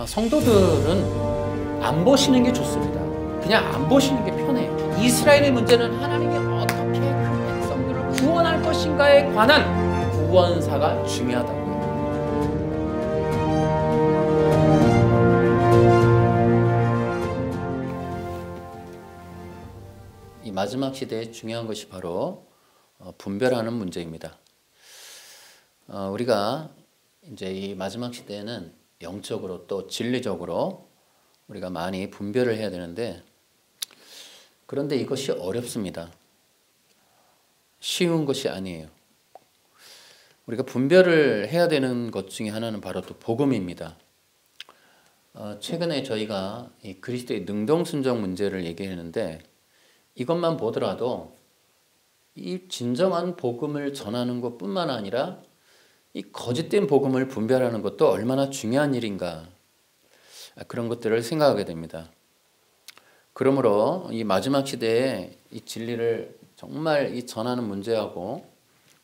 성도들은 안 보시는 게 좋습니다. 그냥 안 보시는 게 편해요. 이스라엘의 문제는 하나님이 어떻게 그 백성들을 구원할 것인가에 관한 구원사가 중요하다고요. 이 마지막 시대에 중요한 것이 바로 분별하는 문제입니다. 우리가 이제 이 마지막 시대에는 영적으로 또 진리적으로 우리가 많이 분별을 해야 되는데, 그런데 이것이 어렵습니다. 쉬운 것이 아니에요. 우리가 분별을 해야 되는 것 중에 하나는 바로 또 복음입니다. 최근에 저희가 이 그리스도의 능동순종 문제를 얘기했는데, 이것만 보더라도 이 진정한 복음을 전하는 것뿐만 아니라 이 거짓된 복음을 분별하는 것도 얼마나 중요한 일인가, 그런 것들을 생각하게 됩니다. 그러므로 이 마지막 시대에 이 진리를 정말 이 전하는 문제하고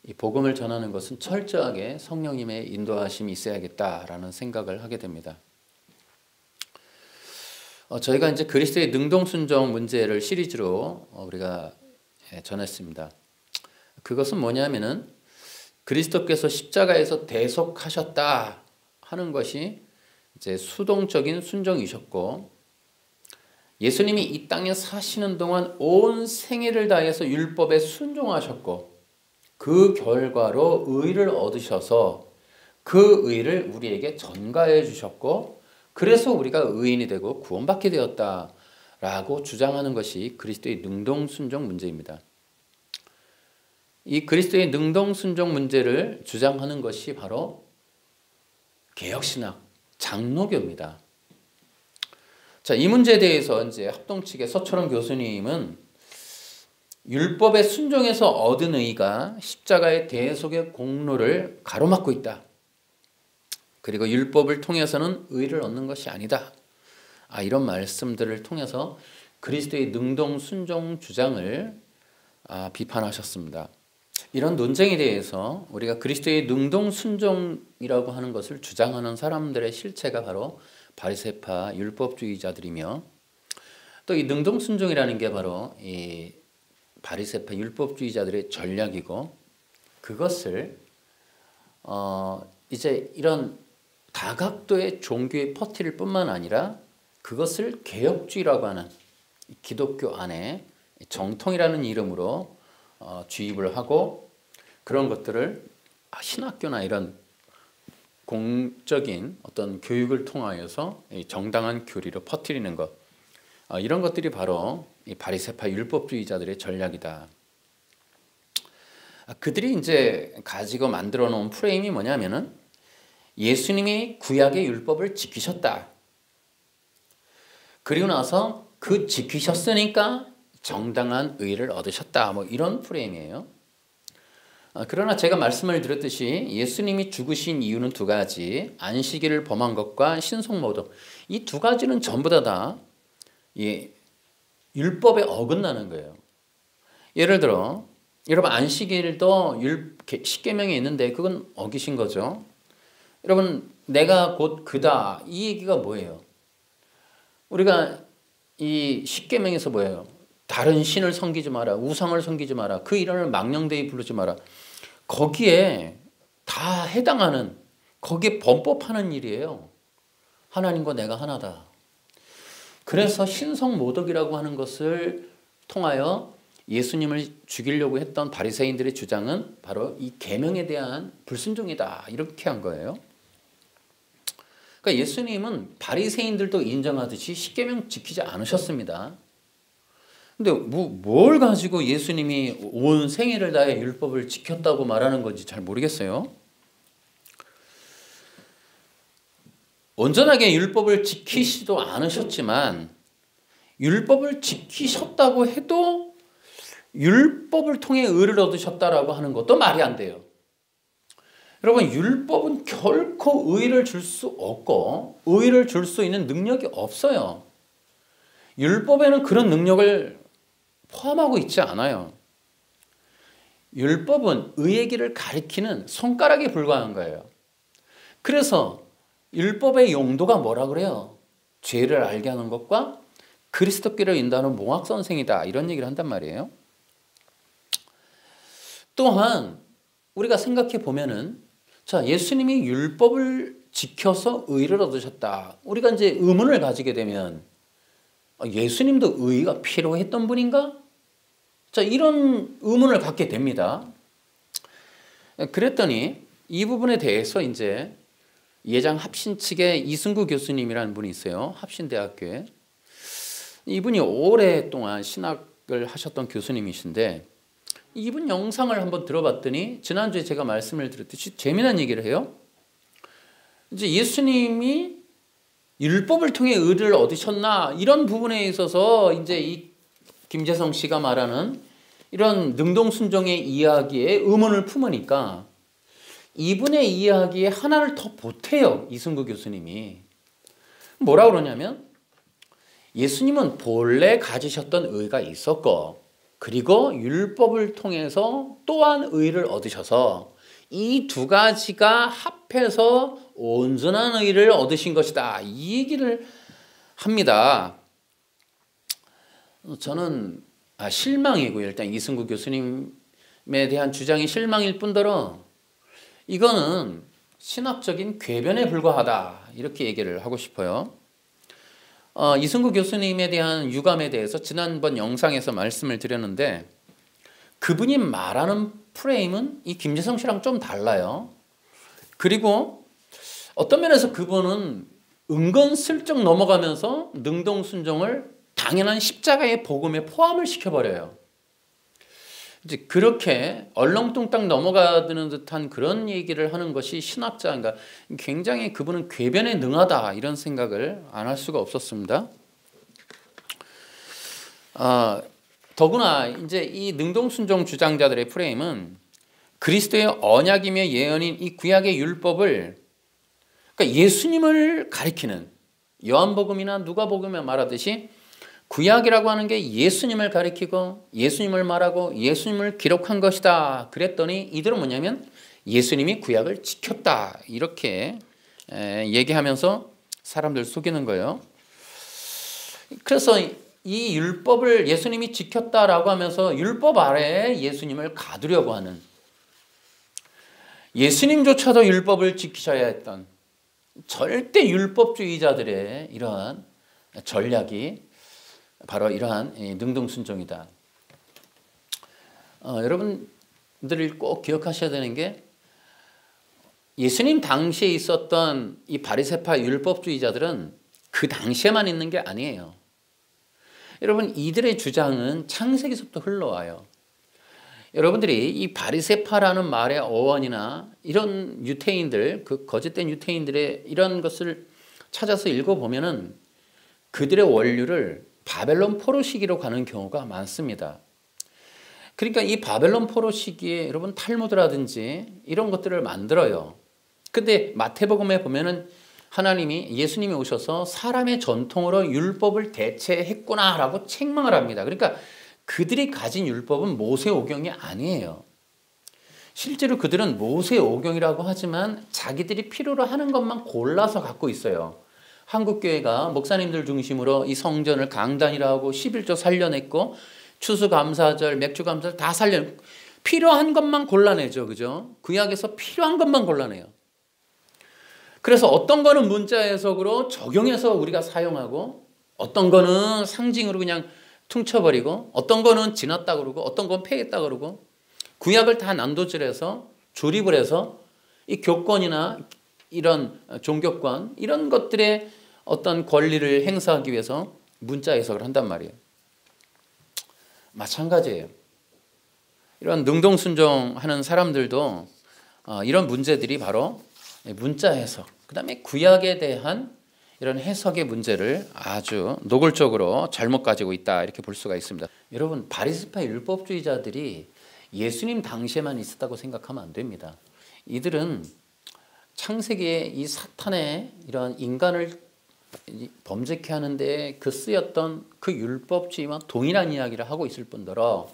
이 복음을 전하는 것은 철저하게 성령님의 인도하심이 있어야겠다라는 생각을 하게 됩니다. 저희가 이제 그리스도의 능동순종 문제를 시리즈로 우리가 전했습니다. 그것은 뭐냐면은 그리스도께서 십자가에서 대속하셨다 하는 것이 이제 수동적인 순종이셨고, 예수님이 이 땅에 사시는 동안 온 생애를 다해서 율법에 순종하셨고, 그 결과로 의를 얻으셔서 그 의를 우리에게 전가해 주셨고, 그래서 우리가 의인이 되고 구원받게 되었다라고 주장하는 것이 그리스도의 능동순종 문제입니다. 이 그리스도의 능동순종 문제를 주장하는 것이 바로 개혁신학, 장로교입니다. 자, 이 문제에 대해서 이제 합동 측의 서철원 교수님은 율법에 순종해서 얻은 의가 십자가의 대속의 공로를 가로막고 있다. 그리고 율법을 통해서는 의를 얻는 것이 아니다. 이런 말씀들을 통해서 그리스도의 능동순종 주장을 비판하셨습니다. 이런 논쟁에 대해서 우리가 그리스도의 능동순종이라고 하는 것을 주장하는 사람들의 실체가 바로 바리새파 율법주의자들이며, 또 이 능동순종이라는 게 바로 이 바리새파 율법주의자들의 전략이고, 그것을 이제 이런 다각도의 종교에 퍼뜨릴 뿐만 아니라 그것을 개혁주의라고 하는 기독교 안에 정통이라는 이름으로 주입을 하고, 그런 것들을 신학교나 이런 공적인 어떤 교육을 통하여서 정당한 교리로 퍼뜨리는 것, 이런 것들이 바로 이 바리새파 율법주의자들의 전략이다. 그들이 이제 가지고 만들어 놓은 프레임이 뭐냐면은 예수님이 구약의 율법을 지키셨다. 그리고 나서 그 지키셨으니까 정당한 의를 얻으셨다. 뭐 이런 프레임이에요. 그러나 제가 말씀을 드렸듯이 예수님이 죽으신 이유는 두 가지, 안식일을 범한 것과 신성모독, 이 두 가지는 전부 다 율법에 어긋나는 거예요. 예를 들어 여러분, 안식일도 십계명에 있는데 그건 어기신 거죠. 여러분, 내가 곧 그다, 이 얘기가 뭐예요? 우리가 이 십계명에서 뭐예요? 다른 신을 섬기지 마라, 우상을 섬기지 마라, 그 이름을 망령되이 부르지 마라. 거기에 다 해당하는, 거기에 범법하는 일이에요. 하나님과 내가 하나다. 그래서 신성모독이라고 하는 것을 통하여 예수님을 죽이려고 했던 바리새인들의 주장은 바로 이 계명에 대한 불순종이다, 이렇게 한 거예요. 그러니까 예수님은 바리새인들도 인정하듯이 십계명 지키지 않으셨습니다. 근데 뭘 가지고 예수님이 온 생애를 다해 율법을 지켰다고 말하는 건지 잘 모르겠어요. 온전하게 율법을 지키지도 않으셨지만, 율법을 지키셨다고 해도 율법을 통해 의를 얻으셨다라고 하는 것도 말이 안 돼요. 여러분, 율법은 결코 의를 줄 수 없고 의를 줄 수 있는 능력이 없어요. 율법에는 그런 능력을 포함하고 있지 않아요. 율법은 의의 길을 가리키는 손가락에 불과한 거예요. 그래서 율법의 용도가 뭐라 그래요? 죄를 알게 하는 것과 그리스도께로 인도하는 몽학선생이다, 이런 얘기를 한단 말이에요. 또한 우리가 생각해 보면은, 자, 예수님이 율법을 지켜서 의를 얻으셨다. 우리가 이제 의문을 가지게 되면, 예수님도 의가 필요했던 분인가? 자, 이런 의문을 갖게 됩니다. 그랬더니 이 부분에 대해서 이제 예장 합신 측의 이승구 교수님이라는 분이 있어요. 합신대학교에. 이분이 오랫동안 신학을 하셨던 교수님이신데, 이분 영상을 한번 들어봤더니 지난주에 제가 말씀을 드렸듯이 재미난 얘기를 해요. 이제 예수님이 율법을 통해 의를 얻으셨나, 이런 부분에 있어서 이제 이 김재성 씨가 말하는 이런 능동순종의 이야기에 의문을 품으니까 이분의 이야기에 하나를 더 보태요. 이승구 교수님이 뭐라 그러냐면, 예수님은 본래 가지셨던 의가 있었고, 그리고 율법을 통해서 또한 의를 얻으셔서 이 두 가지가 합해서 온전한 의를 얻으신 것이다, 이 얘기를 합니다. 저는 실망이고요. 일단 이승구 교수님에 대한 주장이 실망일 뿐더러 이거는 신학적인 궤변에 불과하다, 이렇게 얘기를 하고 싶어요. 이승구 교수님에 대한 유감에 대해서 지난번 영상에서 말씀을 드렸는데, 그분이 말하는 프레임은 이 김재성 씨랑 좀 달라요. 그리고 어떤 면에서 그분은 은근슬쩍 넘어가면서 능동순종을 당연한 십자가의 복음에 포함을 시켜버려요. 이제 그렇게 얼렁뚱땅 넘어가는 듯한 그런 얘기를 하는 것이 신학자인가, 굉장히 그분은 궤변에 능하다, 이런 생각을 안 할 수가 없었습니다. 더구나 이제 이 능동순종 주장자들의 프레임은 그리스도의 언약이며 예언인 이 구약의 율법을, 그러니까 예수님을 가리키는, 요한복음이나 누가복음에 말하듯이 구약이라고 하는 게 예수님을 가리키고 예수님을 말하고 예수님을 기록한 것이다. 그랬더니 이들은 뭐냐면 예수님이 구약을 지켰다, 이렇게 얘기하면서 사람들 속이는 거예요. 그래서 이 율법을 예수님이 지켰다라고 하면서 율법 아래에 예수님을 가두려고 하는, 예수님조차도 율법을 지키셔야 했던 절대 율법주의자들의 이러한 전략이 바로 이러한 능동순종이다. 여러분들이 꼭 기억하셔야 되는 게, 예수님 당시에 있었던 이 바리새파 율법주의자들은 그 당시에만 있는 게 아니에요. 여러분, 이들의 주장은 창세기서부터 흘러와요. 여러분들이 이 바리새파라는 말의 어원이나 이런 유태인들, 그 거짓된 유태인들의 이런 것을 찾아서 읽어보면은 그들의 원류를 바벨론 포로 시기로 가는 경우가 많습니다. 그러니까 이 바벨론 포로 시기에 여러분 탈무드라든지 이런 것들을 만들어요. 근데 마태복음에 보면은 하나님이, 예수님이 오셔서 사람의 전통으로 율법을 대체했구나라고 책망을 합니다. 그러니까 그들이 가진 율법은 모세오경이 아니에요. 실제로 그들은 모세오경이라고 하지만 자기들이 필요로 하는 것만 골라서 갖고 있어요. 한국교회가 목사님들 중심으로 이 성전을 강단이라 하고 11조 살려냈고, 추수감사절, 맥주감사절 다 필요한 것만 골라내죠. 그죠? 구약에서 필요한 것만 골라내요. 그래서 어떤 거는 문자 해석으로 적용해서 우리가 사용하고, 어떤 거는 상징으로 그냥 퉁쳐버리고, 어떤 거는 지났다 그러고, 어떤 건 폐했다 그러고, 구약을 다 난도질해서 조립을 해서 이 교권이나 이런 종교권, 이런 것들의 어떤 권리를 행사하기 위해서 문자 해석을 한단 말이에요. 마찬가지예요. 이런 능동순종하는 사람들도 이런 문제들이 바로 문자 해석, 그 다음에 구약에 대한 이런 해석의 문제를 아주 노골적으로 잘못 가지고 있다, 이렇게 볼 수가 있습니다. 여러분, 바리새파 율법주의자들이 예수님 당시에만 있었다고 생각하면 안 됩니다. 이들은 창세기에 이 사탄의 이런 인간을 범죄케 하는데 그 쓰였던 그 율법주의와 동일한 이야기를 하고 있을 뿐더러,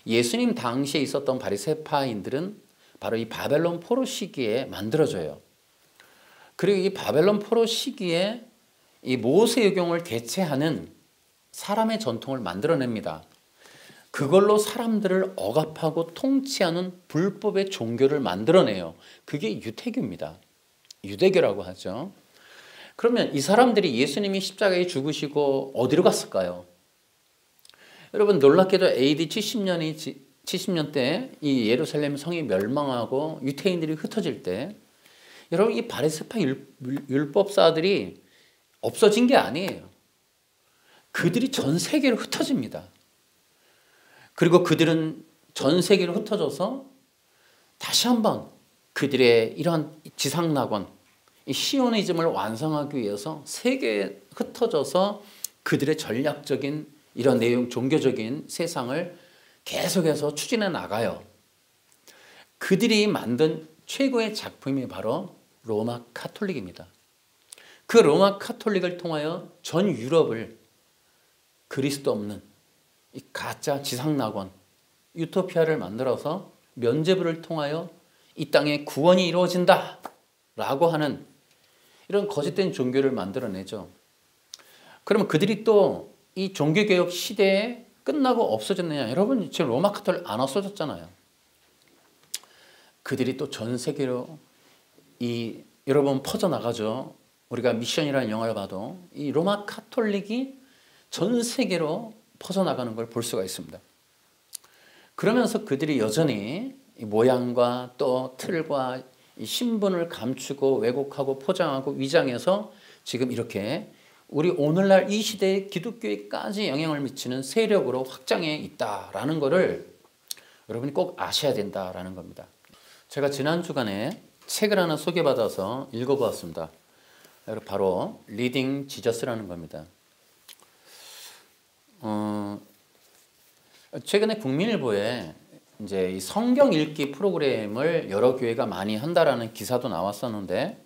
예수님 당시에 있었던 바리새파인들은 바로 이 바벨론 포로 시기에 만들어져요. 그리고 이 바벨론 포로 시기에 이 모세의경을 대체하는 사람의 전통을 만들어냅니다. 그걸로 사람들을 억압하고 통치하는 불법의 종교를 만들어내요. 그게 유태교입니다. 유대교라고 하죠. 그러면 이 사람들이 예수님이 십자가에 죽으시고 어디로 갔을까요? 여러분 놀랍게도 AD 70년대 이 예루살렘 성이 멸망하고 유태인들이 흩어질 때 여러분 이 바리새파 율법사들이 없어진 게 아니에요. 그들이 전 세계로 흩어집니다. 그리고 그들은 전 세계로 흩어져서 다시 한번 그들의 이러한 지상낙원, 이 시오니즘을 완성하기 위해서 세계에 흩어져서 그들의 전략적인 이런 내용, 종교적인 세상을 계속해서 추진해 나가요. 그들이 만든 최고의 작품이 바로 로마 카톨릭입니다. 그 로마 카톨릭을 통하여 전 유럽을 그리스도 없는 이 가짜 지상낙원, 유토피아를 만들어서 면죄부를 통하여 이 땅에 구원이 이루어진다 라고 하는 이런 거짓된 종교를 만들어내죠. 그러면 그들이 또 이 종교개혁 시대에 끝나고 없어졌느냐? 여러분 지금 로마 카톨릭 안 없어졌잖아요. 그들이 또 전 세계로 여러분 퍼져나가죠. 우리가 미션이라는 영화를 봐도 이 로마 카톨릭이 전 세계로 퍼져나가는 걸 볼 수가 있습니다. 그러면서 그들이 여전히 이 모양과 또 틀과 이 신분을 감추고 왜곡하고 포장하고 위장해서 지금 이렇게 우리 오늘날 이 시대의 기독교에까지 영향을 미치는 세력으로 확장해 있다라는 것을 여러분이 꼭 아셔야 된다라는 겁니다. 제가 지난 주간에 책을 하나 소개받아서 읽어보았습니다. 바로 리딩 지저스라는 겁니다. 최근에 국민일보에 이제 이 성경 읽기 프로그램을 여러 교회가 많이 한다라는 기사도 나왔었는데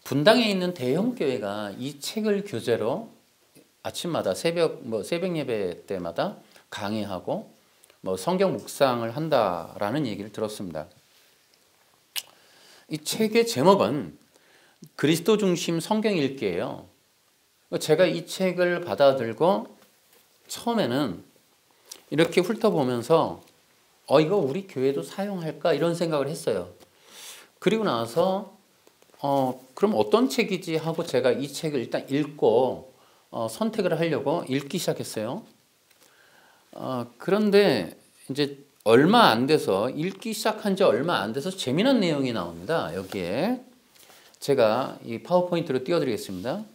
분당에 있는 대형 교회가 이 책을 교재로 아침마다 새벽 예배 때마다 강의하고 성경 묵상을 한다라는 얘기를 들었습니다. 이 책의 제목은 그리스도 중심 성경 읽기예요. 제가 이 책을 받아들고 처음에는 이렇게 훑어보면서 이거 우리 교회도 사용할까 이런 생각을 했어요. 그리고 나서 그럼 어떤 책이지 하고 제가 이 책을 일단 읽고 선택을 하려고 읽기 시작했어요. 그런데 이제 얼마 안 돼서 읽기 시작한 지 얼마 안 돼서 재미난 내용이 나옵니다. 여기에 제가 이 파워포인트로 띄워드리겠습니다.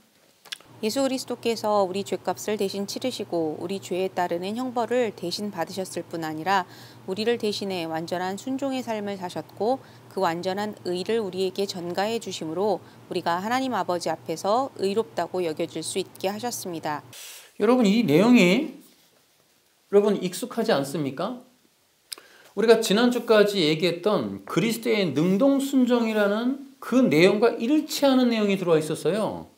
예수 그리스도께서 우리 죄값을 대신 치르시고 우리 죄에 따르는 형벌을 대신 받으셨을 뿐 아니라 우리를 대신해 완전한 순종의 삶을 사셨고 그 완전한 의를 우리에게 전가해 주심으로 우리가 하나님 아버지 앞에서 의롭다고 여겨질 수 있게 하셨습니다. 여러분 이 내용이 여러분 익숙하지 않습니까? 우리가 지난주까지 얘기했던 그리스도의 능동순종이라는 그 내용과 일치하는 내용이 들어와 있었어요.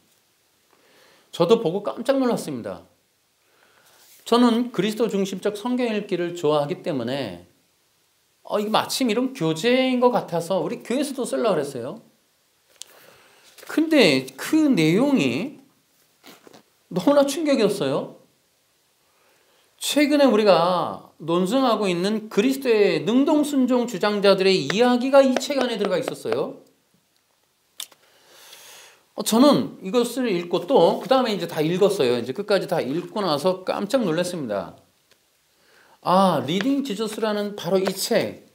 저도 보고 깜짝 놀랐습니다. 저는 그리스도 중심적 성경 읽기를 좋아하기 때문에 이거 마침 이런 교재인 것 같아서 우리 교회에서도 쓰려고 그랬어요. 근데 그 내용이 너무나 충격이었어요. 최근에 우리가 논증하고 있는 그리스도의 능동순종 주장자들의 이야기가 이 책 안에 들어가 있었어요. 저는 이것을 읽고 또 그 다음에 이제 다 읽었어요. 이제 끝까지 다 읽고 나서 깜짝 놀랐습니다. 리딩 지저스라는 바로 이 책.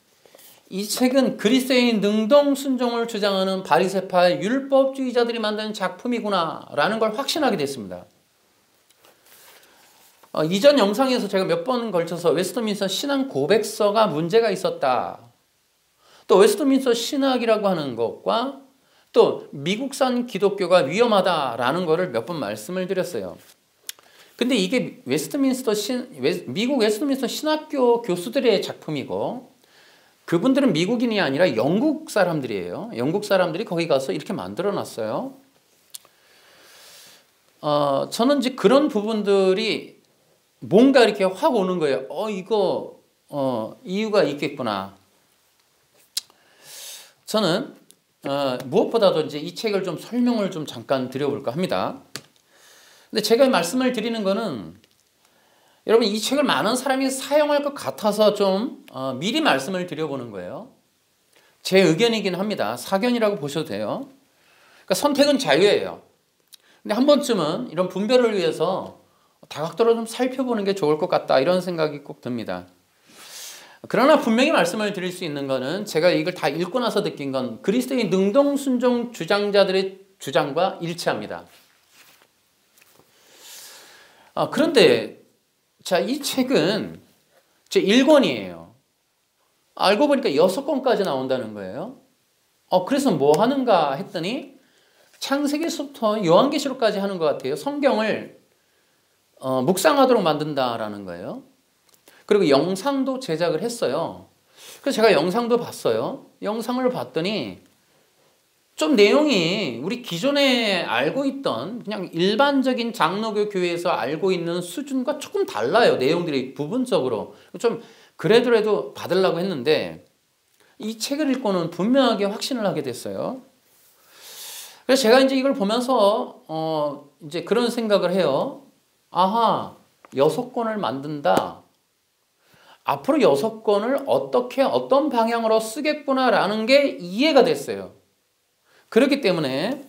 이 책은 그리스도의 능동 순종을 주장하는 바리새파 율법주의자들이 만든 작품이구나라는 걸 확신하게 됐습니다. 이전 영상에서 제가 몇 번 걸쳐서 웨스트민스터 신앙 고백서가 문제가 있었다. 또 웨스트민스터 신학이라고 하는 것과 또 미국산 기독교가 위험하다라는 것을 몇 번 말씀을 드렸어요. 근데 이게 미국 웨스트민스터 신학교 교수들의 작품이고 그분들은 미국인이 아니라 영국 사람들이에요. 영국 사람들이 거기 가서 이렇게 만들어 놨어요. 저는 이제 그런 부분들이 뭔가 이렇게 확 오는 거예요. 이거 이유가 있겠구나. 저는 무엇보다도 이제 이 책을 좀 설명을 좀 잠깐 드려볼까 합니다. 근데 제가 말씀을 드리는 거는 여러분 이 책을 많은 사람이 사용할 것 같아서 좀 미리 말씀을 드려보는 거예요. 제 의견이긴 합니다. 사견이라고 보셔도 돼요. 그러니까 선택은 자유예요. 근데 한 번쯤은 이런 분별을 위해서 다각도로 좀 살펴보는 게 좋을 것 같다 이런 생각이 꼭 듭니다. 그러나 분명히 말씀을 드릴 수 있는 거는 제가 이걸 다 읽고 나서 느낀 건 그리스도의 능동순종 주장자들의 주장과 일치합니다. 그런데 자, 이 책은 제 1권이에요. 알고 보니까 6권까지 나온다는 거예요. 그래서 뭐 하는가 했더니 창세기서부터 요한계시록까지 하는 것 같아요. 성경을 묵상하도록 만든다라는 거예요. 그리고 영상도 제작을 했어요. 그래서 제가 영상도 봤어요. 영상을 봤더니 좀 내용이 우리 기존에 알고 있던 그냥 일반적인 장로교 교회에서 알고 있는 수준과 조금 달라요. 내용들이 부분적으로. 좀 그래도 받으려고 했는데 이 책을 읽고는 분명하게 확신을 하게 됐어요. 그래서 제가 이제 이걸 보면서 이제 그런 생각을 해요. 아하, 6권을 만든다. 앞으로 6권을 어떻게 어떤 방향으로 쓰겠구나라는 게 이해가 됐어요. 그렇기 때문에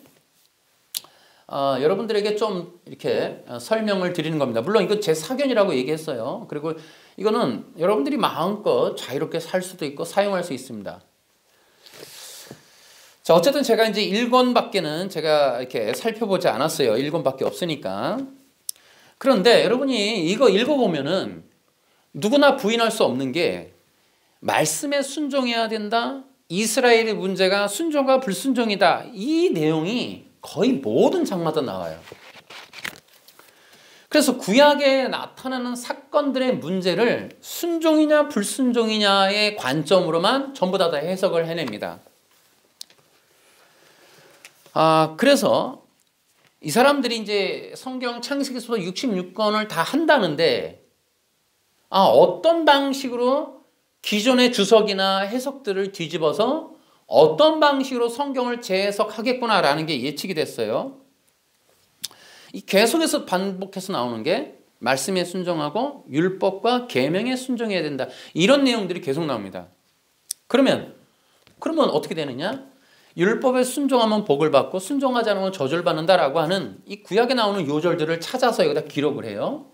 여러분들에게 좀 이렇게 설명을 드리는 겁니다. 물론 이건 제 사견이라고 얘기했어요. 그리고 이거는 여러분들이 마음껏 자유롭게 살 수도 있고 사용할 수 있습니다. 자, 어쨌든 제가 이제 1권밖에는 제가 이렇게 살펴보지 않았어요. 1권밖에 없으니까. 그런데 여러분이 이거 읽어보면은 누구나 부인할 수 없는 게 말씀에 순종해야 된다. 이스라엘의 문제가 순종과 불순종이다. 이 내용이 거의 모든 장마다 나와요. 그래서 구약에 나타나는 사건들의 문제를 순종이냐 불순종이냐의 관점으로만 전부 다 해석을 해냅니다. 그래서 이 사람들이 이제 성경 창세기서부터 66권을 다 한다는데 어떤 방식으로 기존의 주석이나 해석들을 뒤집어서 어떤 방식으로 성경을 재해석하겠구나라는 게 예측이 됐어요. 이 계속해서 반복해서 나오는 게 말씀에 순종하고 율법과 계명에 순종해야 된다. 이런 내용들이 계속 나옵니다. 그러면 어떻게 되느냐? 율법에 순종하면 복을 받고 순종하지 않으면 저주를 받는다라고 하는 이 구약에 나오는 요절들을 찾아서 여기다 기록을 해요.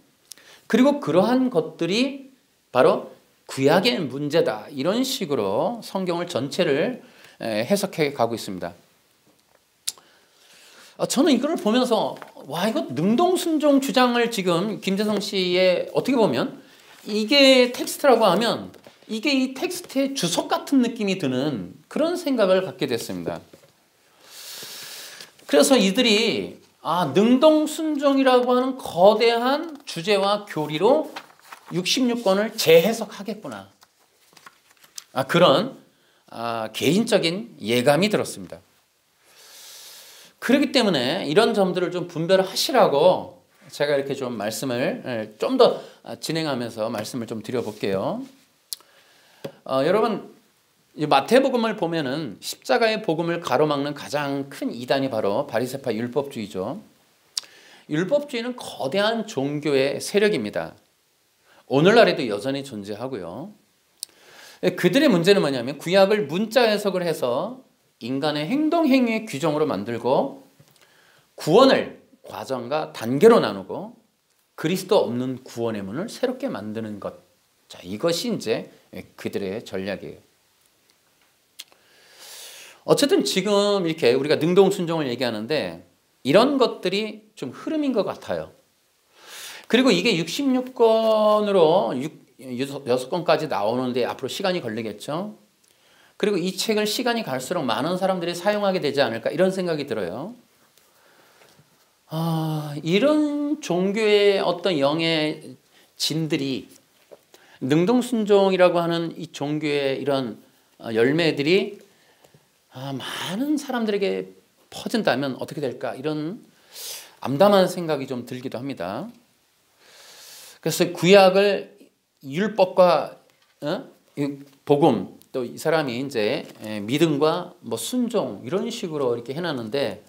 그리고 그러한 것들이 바로 구약의 문제다. 이런 식으로 성경을 전체를 해석해 가고 있습니다. 저는 이걸 보면서 이거 능동순종 주장을 지금 김재성 씨의 어떻게 보면 이게 텍스트라고 하면 이게 이 텍스트의 주석 같은 느낌이 드는 그런 생각을 갖게 됐습니다. 그래서 이들이 능동순종이라고 하는 거대한 주제와 교리로 66권을 재해석하겠구나. 그런 개인적인 예감이 들었습니다. 그렇기 때문에 이런 점들을 좀 분별하시라고 제가 이렇게 좀 말씀을 좀 더 진행하면서 말씀을 좀 드려볼게요. 여러분 마태복음을 보면은 십자가의 복음을 가로막는 가장 큰 이단이 바로 바리새파 율법주의죠. 율법주의는 거대한 종교의 세력입니다. 오늘날에도 여전히 존재하고요. 그들의 문제는 뭐냐면 구약을 문자 해석을 해서 인간의 행동 행위의 규정으로 만들고 구원을 과정과 단계로 나누고 그리스도 없는 구원의 문을 새롭게 만드는 것. 자, 이것이 이제 그들의 전략이에요. 어쨌든 지금 이렇게 우리가 능동순종을 얘기하는데 이런 것들이 좀 흐름인 것 같아요. 그리고 이게 66권으로 6권까지 나오는데 앞으로 시간이 걸리겠죠. 그리고 이 책을 시간이 갈수록 많은 사람들이 사용하게 되지 않을까 이런 생각이 들어요. 이런 종교의 어떤 영의 진들이 능동순종이라고 하는 이 종교의 이런 열매들이 많은 사람들에게 퍼진다면 어떻게 될까 이런 암담한 생각이 좀 들기도 합니다. 그래서 구약을 율법과 복음 또 이 사람이 이제 믿음과 뭐 순종 이런 식으로 이렇게 해놨는데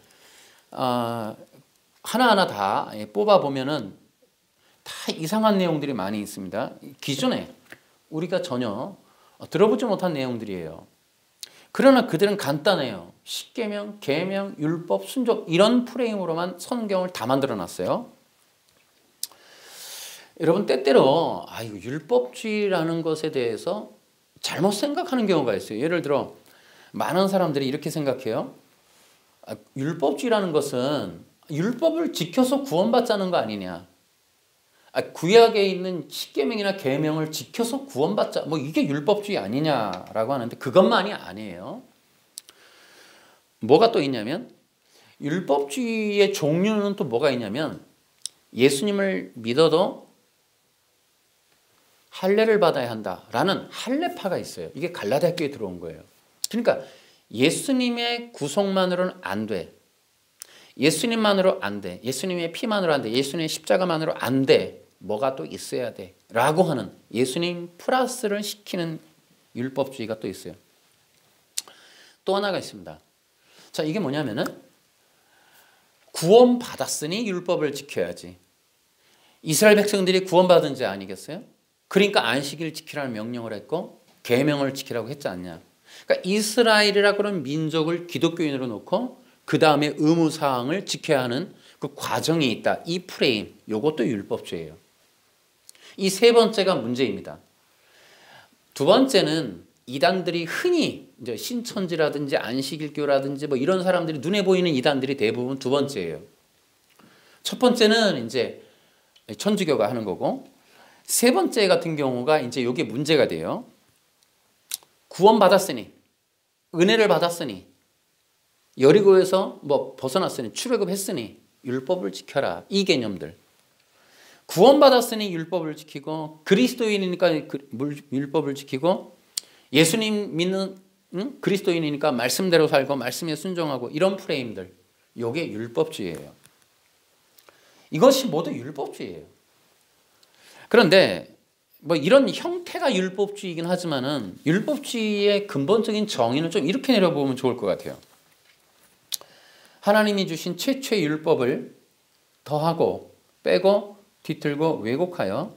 하나하나 다 뽑아 보면은 다 이상한 내용들이 많이 있습니다. 기존에 우리가 전혀 들어보지 못한 내용들이에요. 그러나 그들은 간단해요. 십계명, 계명, 율법, 순종 이런 프레임으로만 성경을 다 만들어놨어요. 여러분 때때로 이거 율법주의라는 것에 대해서 잘못 생각하는 경우가 있어요. 예를 들어 많은 사람들이 이렇게 생각해요. 율법주의라는 것은 율법을 지켜서 구원받자는 거 아니냐. 구약에 있는 십계명이나 계명을 지켜서 구원받자. 뭐 이게 율법주의 아니냐라고 하는데 그것만이 아니에요. 뭐가 또 있냐면 율법주의의 종류는 또 뭐가 있냐면 예수님을 믿어도 할례를 받아야 한다라는 할례파가 있어요. 이게 갈라디아교에 들어온 거예요. 그러니까 예수님의 구속만으로는 안 돼. 예수님만으로 안 돼. 예수님의 피만으로 안 돼. 예수님의 십자가만으로 안 돼. 뭐가 또 있어야 돼. 라고 하는 예수님 플러스를 시키는 율법주의가 또 있어요. 또 하나가 있습니다. 자, 이게 뭐냐면은 구원받았으니 율법을 지켜야지. 이스라엘 백성들이 구원받은 자 아니겠어요? 그러니까 안식일을 지키라는 명령을 했고 계명을 지키라고 했지 않냐. 그러니까 이스라엘이라고 하는 민족을 기독교인으로 놓고 그 다음에 의무사항을 지켜야 하는 그 과정이 있다. 이 프레임, 이것도 율법주의예요. 이 세 번째가 문제입니다. 두 번째는 이단들이 흔히 이제 신천지라든지 안식일교라든지 뭐 이런 사람들이 눈에 보이는 이단들이 대부분 두 번째예요. 첫 번째는 이제 천주교가 하는 거고 세 번째 같은 경우가 이제 이게 문제가 돼요. 구원받았으니 은혜를 받았으니 여리고에서 뭐 벗어났으니 출애굽했으니 율법을 지켜라. 이 개념들. 구원받았으니 율법을 지키고 그리스도인이니까 율법을 지키고 예수님 믿는 그리스도인이니까 말씀대로 살고 말씀에 순종하고 이런 프레임들. 이게 율법주의예요. 이것이 모두 율법주의예요. 그런데 뭐 이런 형태가 율법주의이긴 하지만은 율법주의의 근본적인 정의는 좀 이렇게 내려보면 좋을 것 같아요. 하나님이 주신 최초의 율법을 더하고 빼고 뒤틀고 왜곡하여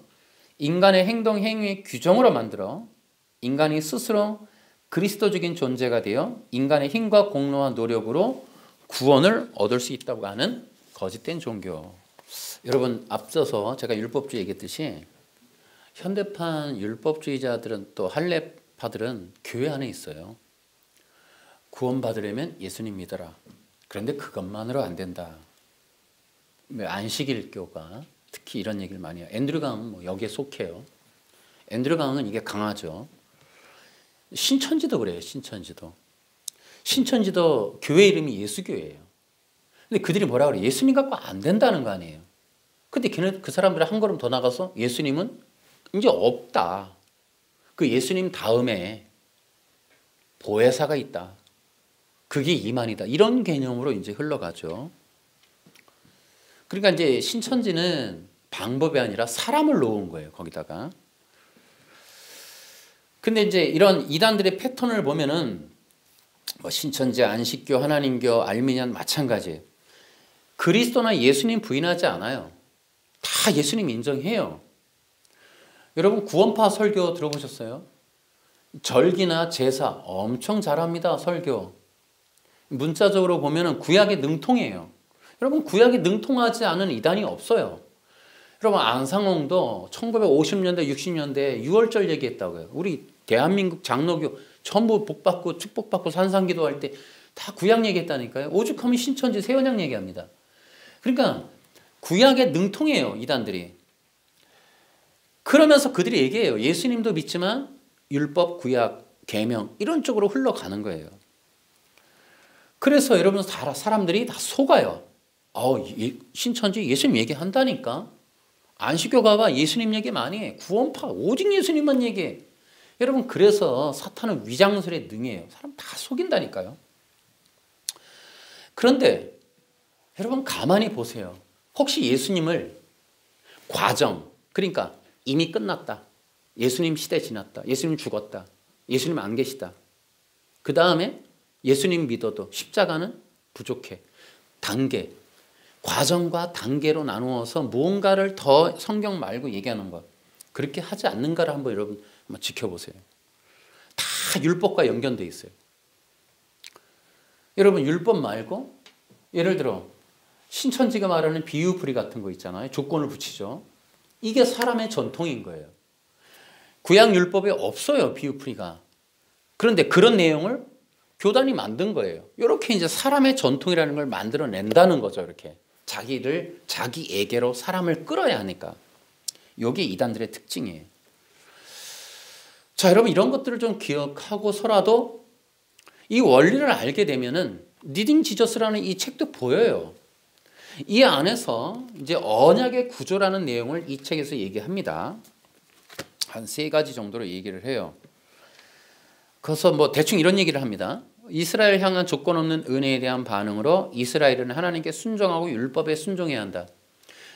인간의 행동 행위의 규정으로 만들어 인간이 스스로 그리스도적인 존재가 되어 인간의 힘과 공로와 노력으로 구원을 얻을 수 있다고 하는 거짓된 종교. 여러분 앞서서 제가 율법주의 얘기했듯이 현대판 율법주의자들은 또 할례파들은 교회 안에 있어요. 구원받으려면 예수님 믿어라. 그런데 그것만으로 안 된다. 안식일교가 특히 이런 얘기를 많이 해요. 앤드류 강은 뭐 여기에 속해요. 앤드류 강은 이게 강하죠. 신천지도 그래요. 신천지도 교회 이름이 예수교예요. 근데 그들이 뭐라 그래요? 예수님 갖고 안 된다는 거 아니에요. 근데 그 사람들이 한 걸음 더 나가서 예수님은 이제 없다. 그 예수님 다음에 보혜사가 있다. 그게 이만이다. 이런 개념으로 이제 흘러가죠. 그러니까 이제 신천지는 방법이 아니라 사람을 놓은 거예요. 거기다가. 근데 이제 이런 이단들의 패턴을 보면은 뭐 신천지, 안식교, 하나님교, 알미니안 마찬가지예요. 그리스도나 예수님 부인하지 않아요. 다 예수님 인정해요. 여러분 구원파 설교 들어보셨어요? 절기나 제사 엄청 잘합니다. 설교. 문자적으로 보면은 구약에 능통해요. 여러분 구약에 능통하지 않은 이단이 없어요. 여러분 안상홍도 1950년대 60년대에 6월절 얘기했다고요. 우리 대한민국 장로교 전부 복받고 축복받고 산상기도할 때 다 구약 얘기했다니까요. 오죽하면 신천지 새언약 얘기합니다. 그러니까 구약에 능통해요. 이단들이. 그러면서 그들이 얘기해요. 예수님도 믿지만 율법, 구약, 계명 이런 쪽으로 흘러가는 거예요. 그래서 여러분 사람들이 다 속아요. 신천지 예수님 얘기한다니까. 안식교 가봐 예수님 얘기 많이 해. 구원파 오직 예수님만 얘기해. 여러분 그래서 사탄은 위장술에 능해요. 사람 다 속인다니까요. 그런데 여러분 가만히 보세요. 혹시 예수님을 과정 그러니까 이미 끝났다. 예수님 시대 지났다. 예수님 죽었다. 예수님 안 계시다. 그 다음에 예수님 믿어도 십자가는 부족해. 단계, 과정과 단계로 나누어서 무언가를 더 성경 말고 얘기하는 것. 그렇게 하지 않는가를 한번 여러분 한번 지켜보세요. 다 율법과 연결되어 있어요. 여러분 율법 말고 예를 들어 신천지가 말하는 비유풀이 같은 거 있잖아요. 조건을 붙이죠. 이게 사람의 전통인 거예요. 구약 율법에 없어요. 비유풀이가. 그런데 그런 내용을 교단이 만든 거예요. 이렇게 이제 사람의 전통이라는 걸 만들어낸다는 거죠. 이렇게 자기에게로 사람을 끌어야 하니까. 이게 이단들의 특징이에요. 자, 여러분 이런 것들을 좀 기억하고서라도 이 원리를 알게 되면은 리딩 지저스라는 이 책도 보여요. 이 안에서 이제 언약의 구조라는 내용을 이 책에서 얘기합니다. 한 3가지 정도로 얘기를 해요. 그래서 뭐 대충 이런 얘기를 합니다. 이스라엘 향한 조건 없는 은혜에 대한 반응으로 이스라엘은 하나님께 순종하고 율법에 순종해야 한다.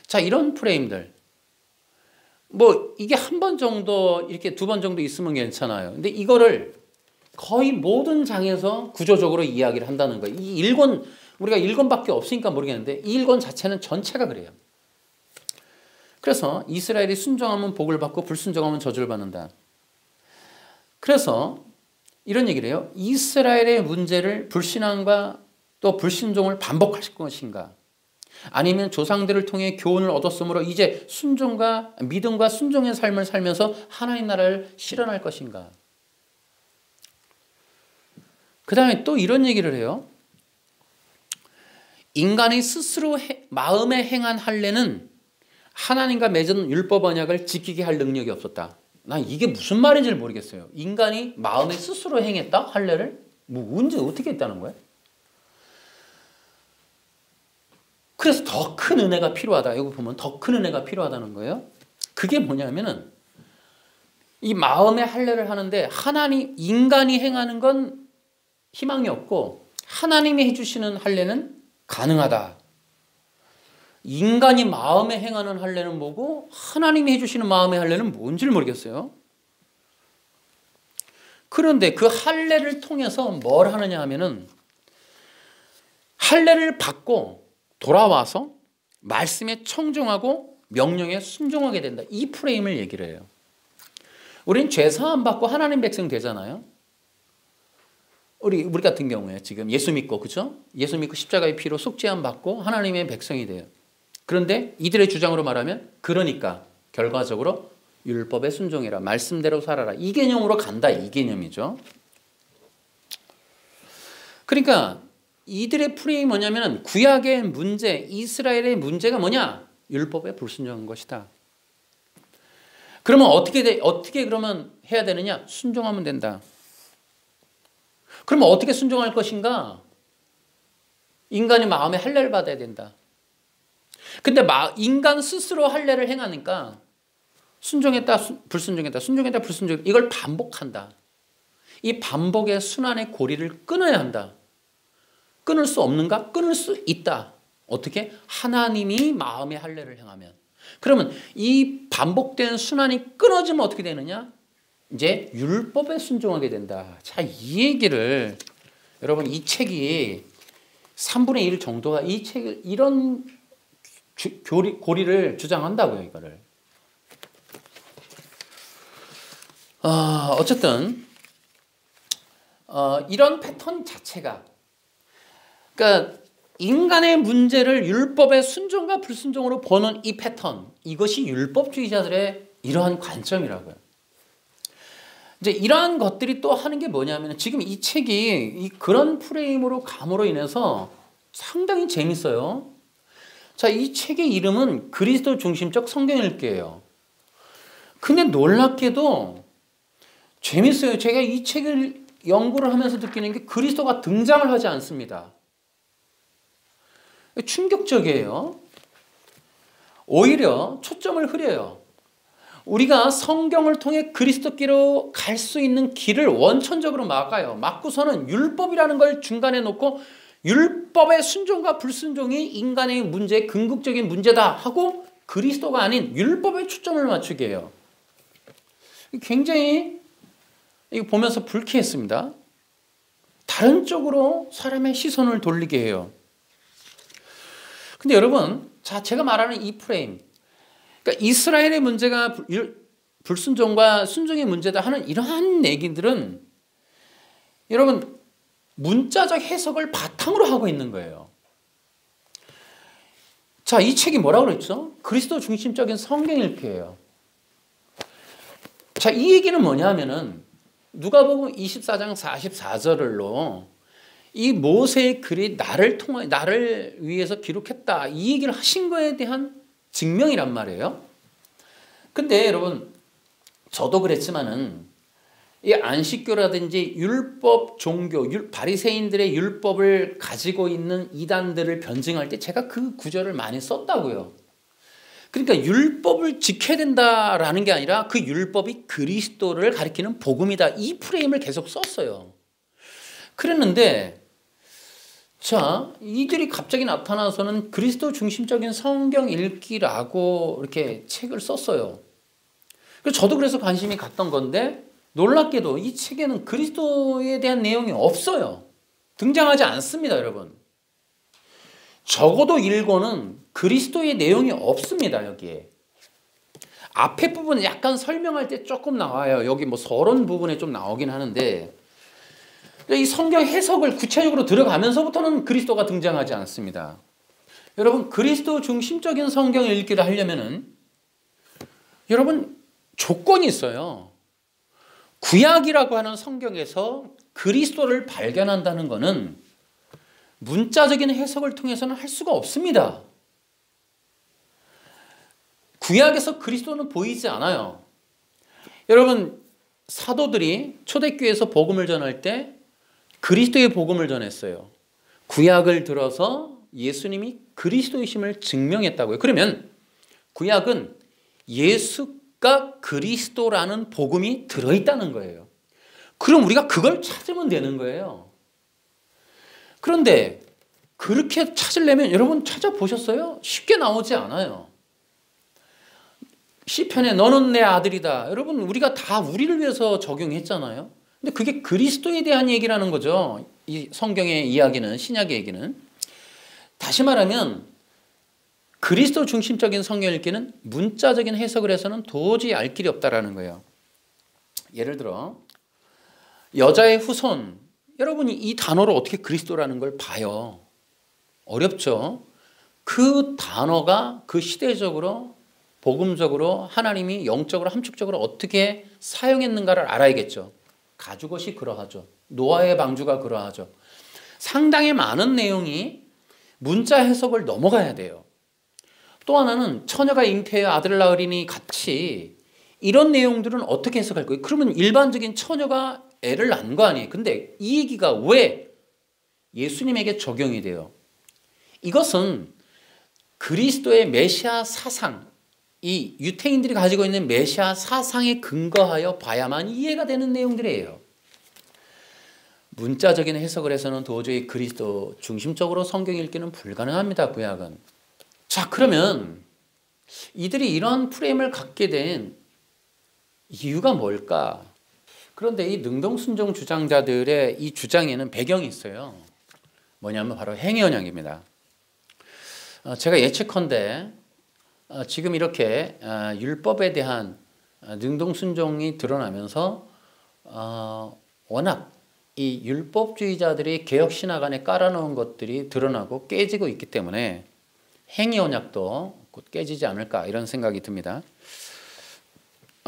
자, 이런 프레임들. 뭐 이게 한 번 정도 이렇게 2번 정도 있으면 괜찮아요. 근데 이거를 거의 모든 장에서 구조적으로 이야기를 한다는 거예요. 이 일권 우리가 1권밖에 없으니까 모르겠는데 이 1권 자체는 전체가 그래요. 그래서 이스라엘이 순종하면 복을 받고 불순종하면 저주를 받는다. 그래서 이런 얘기를 해요. 이스라엘의 문제를 불신앙과 또 불순종을 반복할 것인가? 아니면 조상들을 통해 교훈을 얻었으므로 이제 순종과 믿음과 순종의 삶을 살면서 하나님 나라를 실현할 것인가? 그 다음에 또 이런 얘기를 해요. 인간이 스스로 마음에 행한 할례는 하나님과 맺은 율법 언약을 지키게 할 능력이 없었다. 난 이게 무슨 말인지 모르겠어요. 인간이 마음에 스스로 행했다? 할례를? 뭐 언제 어떻게 했다는 거야? 그래서 더 큰 은혜가 필요하다. 여기 보면 더 큰 은혜가 필요하다는 거예요. 그게 뭐냐면은 이 마음의 할례를 하는데 인간이 행하는 건 희망이 없고 하나님이 해주시는 할례는 가능하다. 인간이 마음에 행하는 할례는 뭐고 하나님이 해주시는 마음의 할례는 뭔지를 모르겠어요. 그런데 그 할례를 통해서 뭘 하느냐 하면은 할례를 받고 돌아와서 말씀에 청종하고 명령에 순종하게 된다. 이 프레임을 얘기를 해요. 우린 죄 사함 받고 하나님 백성 되잖아요. 우리 같은 경우에 지금 예수 믿고, 그죠? 예수 믿고 십자가의 피로 속죄함 받고 하나님의 백성이 돼요. 그런데 이들의 주장으로 말하면 그러니까 결과적으로 율법에 순종해라. 말씀대로 살아라. 이 개념으로 간다. 이 개념이죠. 그러니까 이들의 프레임이 뭐냐면 구약의 문제, 이스라엘의 문제가 뭐냐? 율법에 불순종한 것이다. 그러면 어떻게 그러면 해야 되느냐? 순종하면 된다. 그러면 어떻게 순종할 것인가? 인간이 마음에 할례를 받아야 된다. 근데 인간 스스로 할례를 행하니까 순종했다, 불순종했다, 순종했다, 불순종했다. 이걸 반복한다. 이 반복의 순환의 고리를 끊어야 한다. 끊을 수 없는가? 끊을 수 있다. 어떻게? 하나님이 마음의 할례를 행하면. 그러면 이 반복된 순환이 끊어지면 어떻게 되느냐? 이제 율법에 순종하게 된다. 자, 이 얘기를 여러분 이 책이 3분의 1 정도가 이 책을 이런 고리를 주장한다고요. 이거를. 어쨌든 이런 패턴 자체가 그러니까 인간의 문제를 율법의 순종과 불순종으로 보는 이 패턴, 이것이 율법주의자들의 이러한 관점이라고요. 이제 이러한 것들이 또 하는 게 뭐냐면 지금 이 책이 그런 프레임으로 감으로 인해서 상당히 재밌어요. 자, 이 책의 이름은 그리스도 중심적 성경 읽기예요. 근데 놀랍게도 재밌어요. 제가 이 책을 연구를 하면서 느끼는 게 그리스도가 등장을 하지 않습니다. 충격적이에요. 오히려 초점을 흐려요. 우리가 성경을 통해 그리스도께로 갈 수 있는 길을 원천적으로 막아요. 막고서는 율법이라는 걸 중간에 놓고 율법의 순종과 불순종이 인간의 문제, 궁극적인 문제다 하고 그리스도가 아닌 율법에 초점을 맞추게 해요. 굉장히 이거 보면서 불쾌했습니다. 다른 쪽으로 사람의 시선을 돌리게 해요. 근데 여러분, 자, 제가 말하는 이 프레임, 그러니까 이스라엘의 문제가 불순종과 순종의 문제다 하는 이러한 얘기들은 여러분 문자적 해석을 바탕으로 하고 있는 거예요. 자, 이 책이 뭐라고 그랬죠? 그리스도 중심적인 성경 읽기예요. 자, 이 얘기는 뭐냐면은 누가복음 24장 44절로 이 모세의 글이 나를 위해서 기록했다, 이 얘기를 하신 거에 대한 증명이란 말이에요. 근데 여러분, 저도 그랬지만은 이 안식교라든지 율법 종교, 바리새인들의 율법을 가지고 있는 이단들을 변증할 때 제가 그 구절을 많이 썼다고요. 그러니까 율법을 지켜야 된다라는 게 아니라 그 율법이 그리스도를 가리키는 복음이다, 이 프레임을 계속 썼어요. 그랬는데 자, 이들이 갑자기 나타나서는 그리스도 중심적인 성경 읽기라고 이렇게 책을 썼어요. 저도 그래서 관심이 갔던 건데 놀랍게도 이 책에는 그리스도에 대한 내용이 없어요. 등장하지 않습니다, 여러분. 적어도 1권은 그리스도의 내용이 없습니다, 여기에. 앞에 부분 약간 설명할 때 조금 나와요. 여기 뭐 서론 부분에 좀 나오긴 하는데 이 성경 해석을 구체적으로 들어가면서부터는 그리스도가 등장하지 않습니다. 여러분, 그리스도 중심적인 성경 읽기를 하려면은 여러분 조건이 있어요. 구약이라고 하는 성경에서 그리스도를 발견한다는 것은 문자적인 해석을 통해서는 할 수가 없습니다. 구약에서 그리스도는 보이지 않아요. 여러분, 사도들이 초대교회에서 복음을 전할 때 그리스도의 복음을 전했어요. 구약을 들어서 예수님이 그리스도이심을 증명했다고요. 그러면 구약은 예수가 그리스도라는 복음이 들어있다는 거예요. 그럼 우리가 그걸 찾으면 되는 거예요. 그런데 그렇게 찾으려면 여러분 찾아보셨어요? 쉽게 나오지 않아요. 시편에 너는 내 아들이다. 여러분, 우리가 다 우리를 위해서 적용했잖아요. 근데 그게 그리스도에 대한 얘기라는 거죠. 이 성경의 이야기는, 신약의 얘기는. 다시 말하면 그리스도 중심적인 성경 읽기는 문자적인 해석을 해서는 도저히 알 길이 없다라는 거예요. 예를 들어 여자의 후손, 여러분이 이 단어로 어떻게 그리스도라는 걸 봐요? 어렵죠. 그 단어가 그 시대적으로 복음적으로 하나님이 영적으로 함축적으로 어떻게 사용했는가를 알아야겠죠. 가죽옷이 그러하죠. 노아의 방주가 그러하죠. 상당히 많은 내용이 문자 해석을 넘어가야 돼요. 또 하나는 처녀가 잉태해 아들을 낳으리니 같이, 이런 내용들은 어떻게 해석할 거예요? 그러면 일반적인 처녀가 애를 낳은 거 아니에요. 근데 이 얘기가 왜 예수님에게 적용이 돼요? 이것은 그리스도의 메시아 사상, 이 유태인들이 가지고 있는 메시아 사상에 근거하여 봐야만 이해가 되는 내용들이에요. 문자적인 해석을 해서는 도저히 그리스도 중심적으로 성경 읽기는 불가능합니다, 구약은. 자, 그러면 이들이 이런 프레임을 갖게 된 이유가 뭘까? 그런데 이 능동순종 주장자들의 이 주장에는 배경이 있어요. 뭐냐면 바로 행위 언약입니다. 제가 예측컨대 지금 이렇게 율법에 대한 능동순종이 드러나면서 워낙 이 율법주의자들이 개혁신학 안에 깔아놓은 것들이 드러나고 깨지고 있기 때문에 행위 언약도 곧 깨지지 않을까, 이런 생각이 듭니다.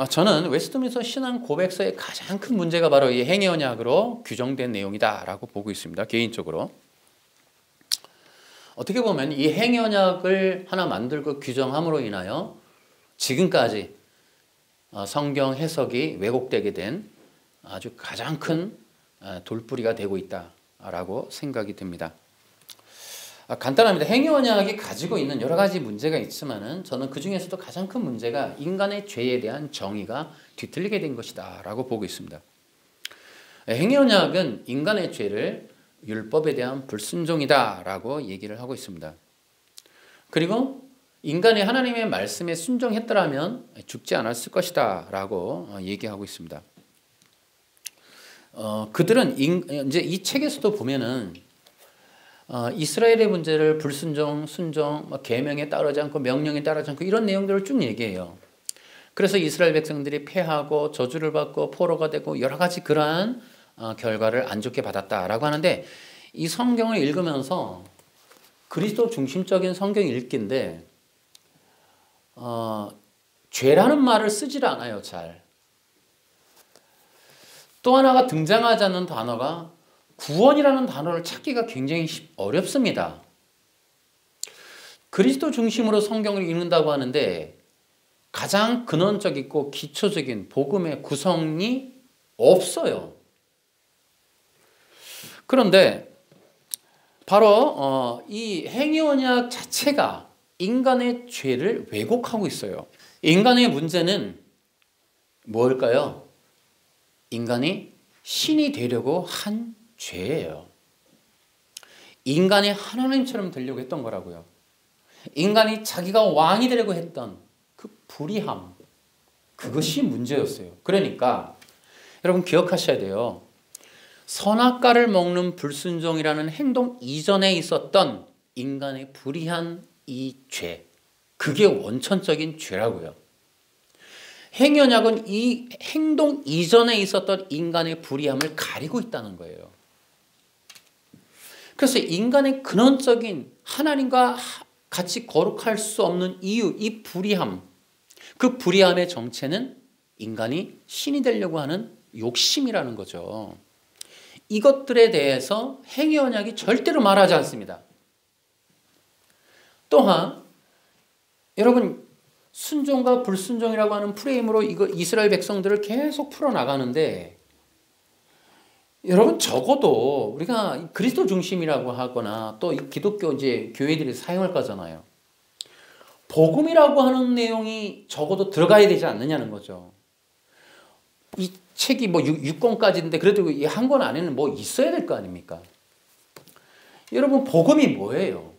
저는 웨스트민스터 신앙 고백서의 가장 큰 문제가 바로 이 행위 언약으로 규정된 내용이다라고 보고 있습니다. 개인적으로. 어떻게 보면 이 행위 언약을 하나 만들고 규정함으로 인하여 지금까지 성경 해석이 왜곡되게 된 아주 가장 큰 돌뿌리가 되고 있다라고 생각이 듭니다. 간단합니다. 행위 언약이 가지고 있는 여러 가지 문제가 있지만은 저는 그 중에서도 가장 큰 문제가 인간의 죄에 대한 정의가 뒤틀리게 된 것이다 라고 보고 있습니다. 행위 언약은 인간의 죄를 율법에 대한 불순종이다 라고 얘기를 하고 있습니다. 그리고 인간이 하나님의 말씀에 순종했더라면 죽지 않았을 것이다 라고 얘기하고 있습니다. 그들은 이제 이 책에서도 보면은 이스라엘의 문제를 불순종, 순종, 계명에 따르지 않고 명령에 따르지 않고 이런 내용들을 쭉 얘기해요. 그래서 이스라엘 백성들이 패하고 저주를 받고 포로가 되고 여러 가지 그러한 결과를 안 좋게 받았다라고 하는데, 이 성경을 읽으면서 그리스도 중심적인 성경 읽기인데 죄라는 말을 쓰질 않아요, 잘. 또 하나가 등장하지 않는 단어가 구원이라는 단어를 찾기가 굉장히 어렵습니다. 그리스도 중심으로 성경을 읽는다고 하는데 가장 근원적이고 기초적인 복음의 구성이 없어요. 그런데 바로 이 행위언약 자체가 인간의 죄를 왜곡하고 있어요. 인간의 문제는 뭘까요? 인간이 신이 되려고 한 죄예요. 인간이 하나님처럼 되려고 했던 거라고요. 인간이 자기가 왕이 되려고 했던 그 불의함, 그것이 문제였어요. 그러니까 여러분 기억하셔야 돼요. 선악과를 먹는 불순종이라는 행동 이전에 있었던 인간의 불의한 이 죄, 그게 원천적인 죄라고요. 행위언약은 이 행동 이전에 있었던 인간의 불의함을 가리고 있다는 거예요. 그래서 인간의 근원적인 하나님과 같이 거룩할 수 없는 이유, 이 불의함, 그 불의함의 정체는 인간이 신이 되려고 하는 욕심이라는 거죠. 이것들에 대해서 행위언약이 절대로 말하지 않습니다. 또한 여러분, 순종과 불순종이라고 하는 프레임으로 이거 이스라엘 백성들을 계속 풀어나가는데, 여러분 적어도 우리가 그리스도 중심이라고 하거나 또 기독교 이제 교회들이 사용할 거잖아요. 복음이라고 하는 내용이 적어도 들어가야 되지 않느냐는 거죠. 이 책이 뭐 6권까지인데 그래도 이 한 권 안에는 뭐 있어야 될 거 아닙니까? 여러분, 복음이 뭐예요?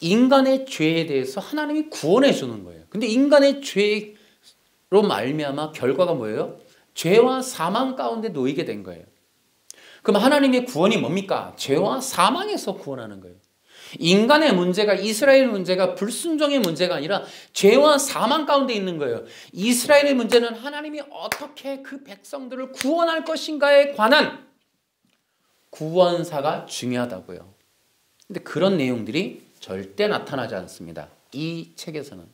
인간의 죄에 대해서 하나님이 구원해 주는 거예요. 근데 인간의 죄로 말미암아 결과가 뭐예요? 죄와 사망 가운데 놓이게 된 거예요. 그럼 하나님의 구원이 뭡니까? 죄와 사망에서 구원하는 거예요. 인간의 문제가, 이스라엘 문제가 불순종의 문제가 아니라 죄와 사망 가운데 있는 거예요. 이스라엘의 문제는 하나님이 어떻게 그 백성들을 구원할 것인가에 관한 구원사가 중요하다고요. 근데 그런 내용들이 절대 나타나지 않습니다. 이 책에서는.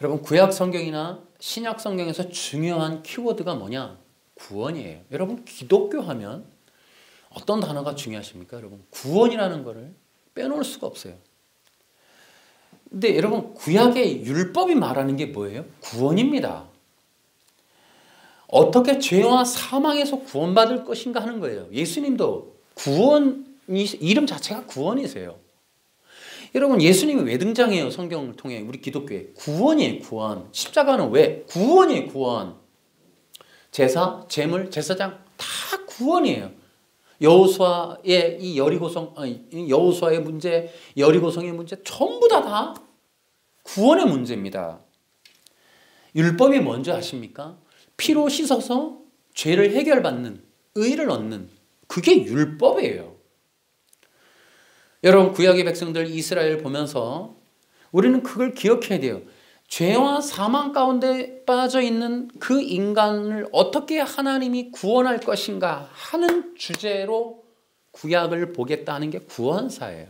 여러분, 구약 성경이나 신약 성경에서 중요한 키워드가 뭐냐? 구원이에요. 여러분, 기독교 하면 어떤 단어가 중요하십니까? 여러분, 구원이라는 거를 빼놓을 수가 없어요. 근데 여러분, 구약의 율법이 말하는 게 뭐예요? 구원입니다. 어떻게 죄와 사망에서 구원받을 것인가 하는 거예요. 예수님도 이름 자체가 구원이세요. 여러분, 예수님이 왜 등장해요? 성경을 통해 우리 기독교에. 구원이에요, 구원. 십자가는 왜? 구원이에요, 구원. 제사, 제물, 제사장 다 구원이에요. 여호수아의 이 여호수아의 문제, 여리고성의 문제 전부 다 구원의 문제입니다. 율법이 뭔지 아십니까? 피로 씻어서 죄를 해결받는, 의를 얻는, 그게 율법이에요. 여러분, 구약의 백성들 이스라엘 보면서 우리는 그걸 기억해야 돼요. 죄와 사망 가운데 빠져 있는 그 인간을 어떻게 하나님이 구원할 것인가 하는 주제로 구약을 보겠다는 게 구원사예요.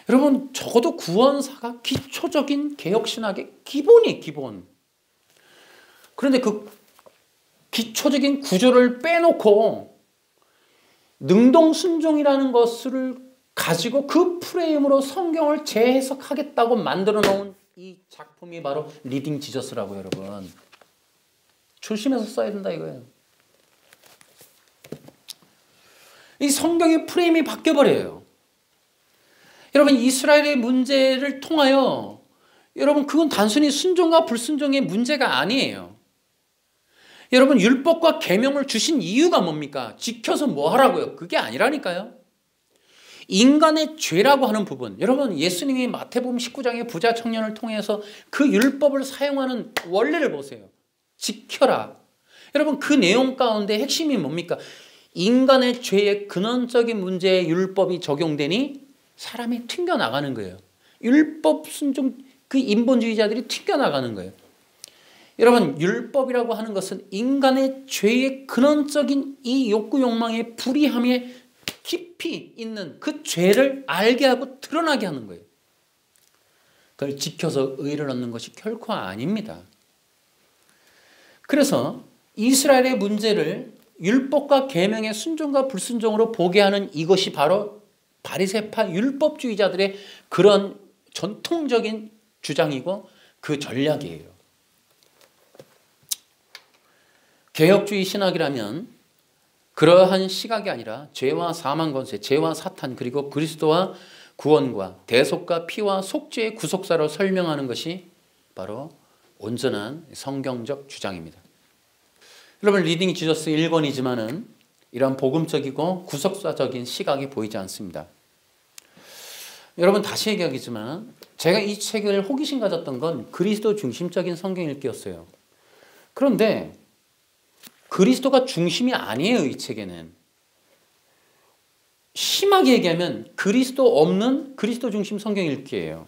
여러분, 적어도 구원사가 기초적인 개혁신학의 기본이에요, 기본. 그런데 그 기초적인 구조를 빼놓고 능동순종이라는 것을 가지고 그 프레임으로 성경을 재해석하겠다고 만들어 놓은 이 작품이 바로 리딩 지저스라고. 여러분, 조심해서 써야 된다 이거예요. 이 성경의 프레임이 바뀌어버려요. 여러분, 이스라엘의 문제를 통하여 여러분, 그건 단순히 순종과 불순종의 문제가 아니에요. 여러분, 율법과 계명을 주신 이유가 뭡니까? 지켜서 뭐 하라고요? 그게 아니라니까요. 인간의 죄라고 하는 부분, 여러분, 예수님이 마태복음 19장의 부자 청년을 통해서 그 율법을 사용하는 원리를 보세요. 지켜라. 여러분 그 내용 가운데 핵심이 뭡니까? 인간의 죄의 근원적인 문제에 율법이 적용되니 사람이 튕겨나가는 거예요. 율법 순종 그 인본주의자들이 튕겨나가는 거예요. 여러분 율법이라고 하는 것은 인간의 죄의 근원적인 이 욕구 욕망의 불이함에 깊이 있는 그 죄를 알게 하고 드러나게 하는 거예요. 그걸 지켜서 의를 얻는 것이 결코 아닙니다. 그래서 이스라엘의 문제를 율법과 계명의 순종과 불순종으로 보게 하는 이것이 바로 바리새파 율법주의자들의 그런 전통적인 주장이고 그 전략이에요. 개혁주의 신학이라면 그러한 시각이 아니라 죄와 사망 권세, 죄와 사탄 그리고 그리스도와 구원과 대속과 피와 속죄의 구속사로 설명하는 것이 바로 온전한 성경적 주장입니다. 여러분 리딩 지저스 1권이지만은 이런 복음적이고 구속사적인 시각이 보이지 않습니다. 여러분 다시 얘기하겠지만 제가 이 책을 호기심 가졌던 건 그리스도 중심적인 성경 읽기였어요. 그런데 그리스도가 중심이 아니에요. 이 책에는. 심하게 얘기하면 그리스도 없는 그리스도 중심 성경 읽기예요.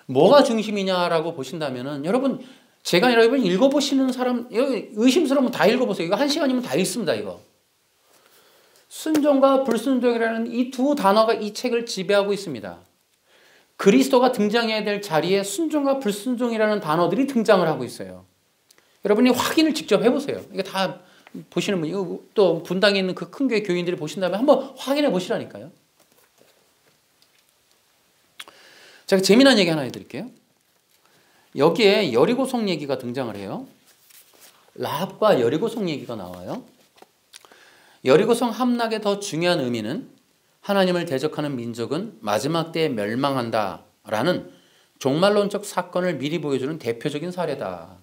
뭐가 중심이냐라고 보신다면은 여러분 제가 여러분 읽어보시는 사람 의심스러우면 다 읽어보세요. 이거 1시간이면 다 읽습니다. 이거. 순종과 불순종이라는 이 두 단어가 이 책을 지배하고 있습니다. 그리스도가 등장해야 될 자리에 순종과 불순종이라는 단어들이 등장을 하고 있어요. 여러분이 확인을 직접 해보세요. 이거 다 보시는 분이 또 분당에 있는 그 큰 교회 교인들이 보신 다음에 한번 확인해 보시라니까요. 제가 재미난 얘기 하나 해드릴게요. 여기에 여리고성 얘기가 등장을 해요. 라합과 여리고성 얘기가 나와요. 여리고성 함락의 더 중요한 의미는 하나님을 대적하는 민족은 마지막 때에 멸망한다라는 종말론적 사건을 미리 보여주는 대표적인 사례다.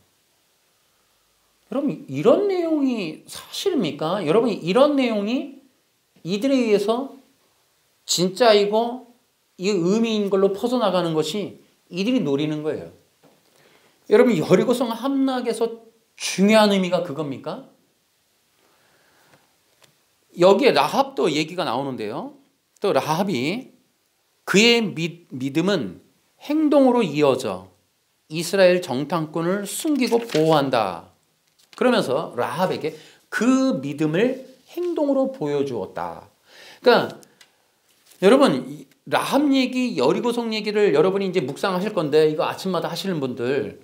여러분 이런 내용이 사실입니까? 여러분 이런 내용이 이들에 의해서 진짜이고 이 의미인 걸로 퍼져나가는 것이 이들이 노리는 거예요. 여러분 여리고성 함락에서 중요한 의미가 그겁니까? 여기에 라합도 얘기가 나오는데요. 또 라합이 그의 믿음은 행동으로 이어져 이스라엘 정탐꾼을 숨기고 보호한다. 그러면서 라합에게 그 믿음을 행동으로 보여주었다. 그러니까 여러분 라합 얘기, 여리고성 얘기를 여러분이 이제 묵상하실 건데 이거 아침마다 하시는 분들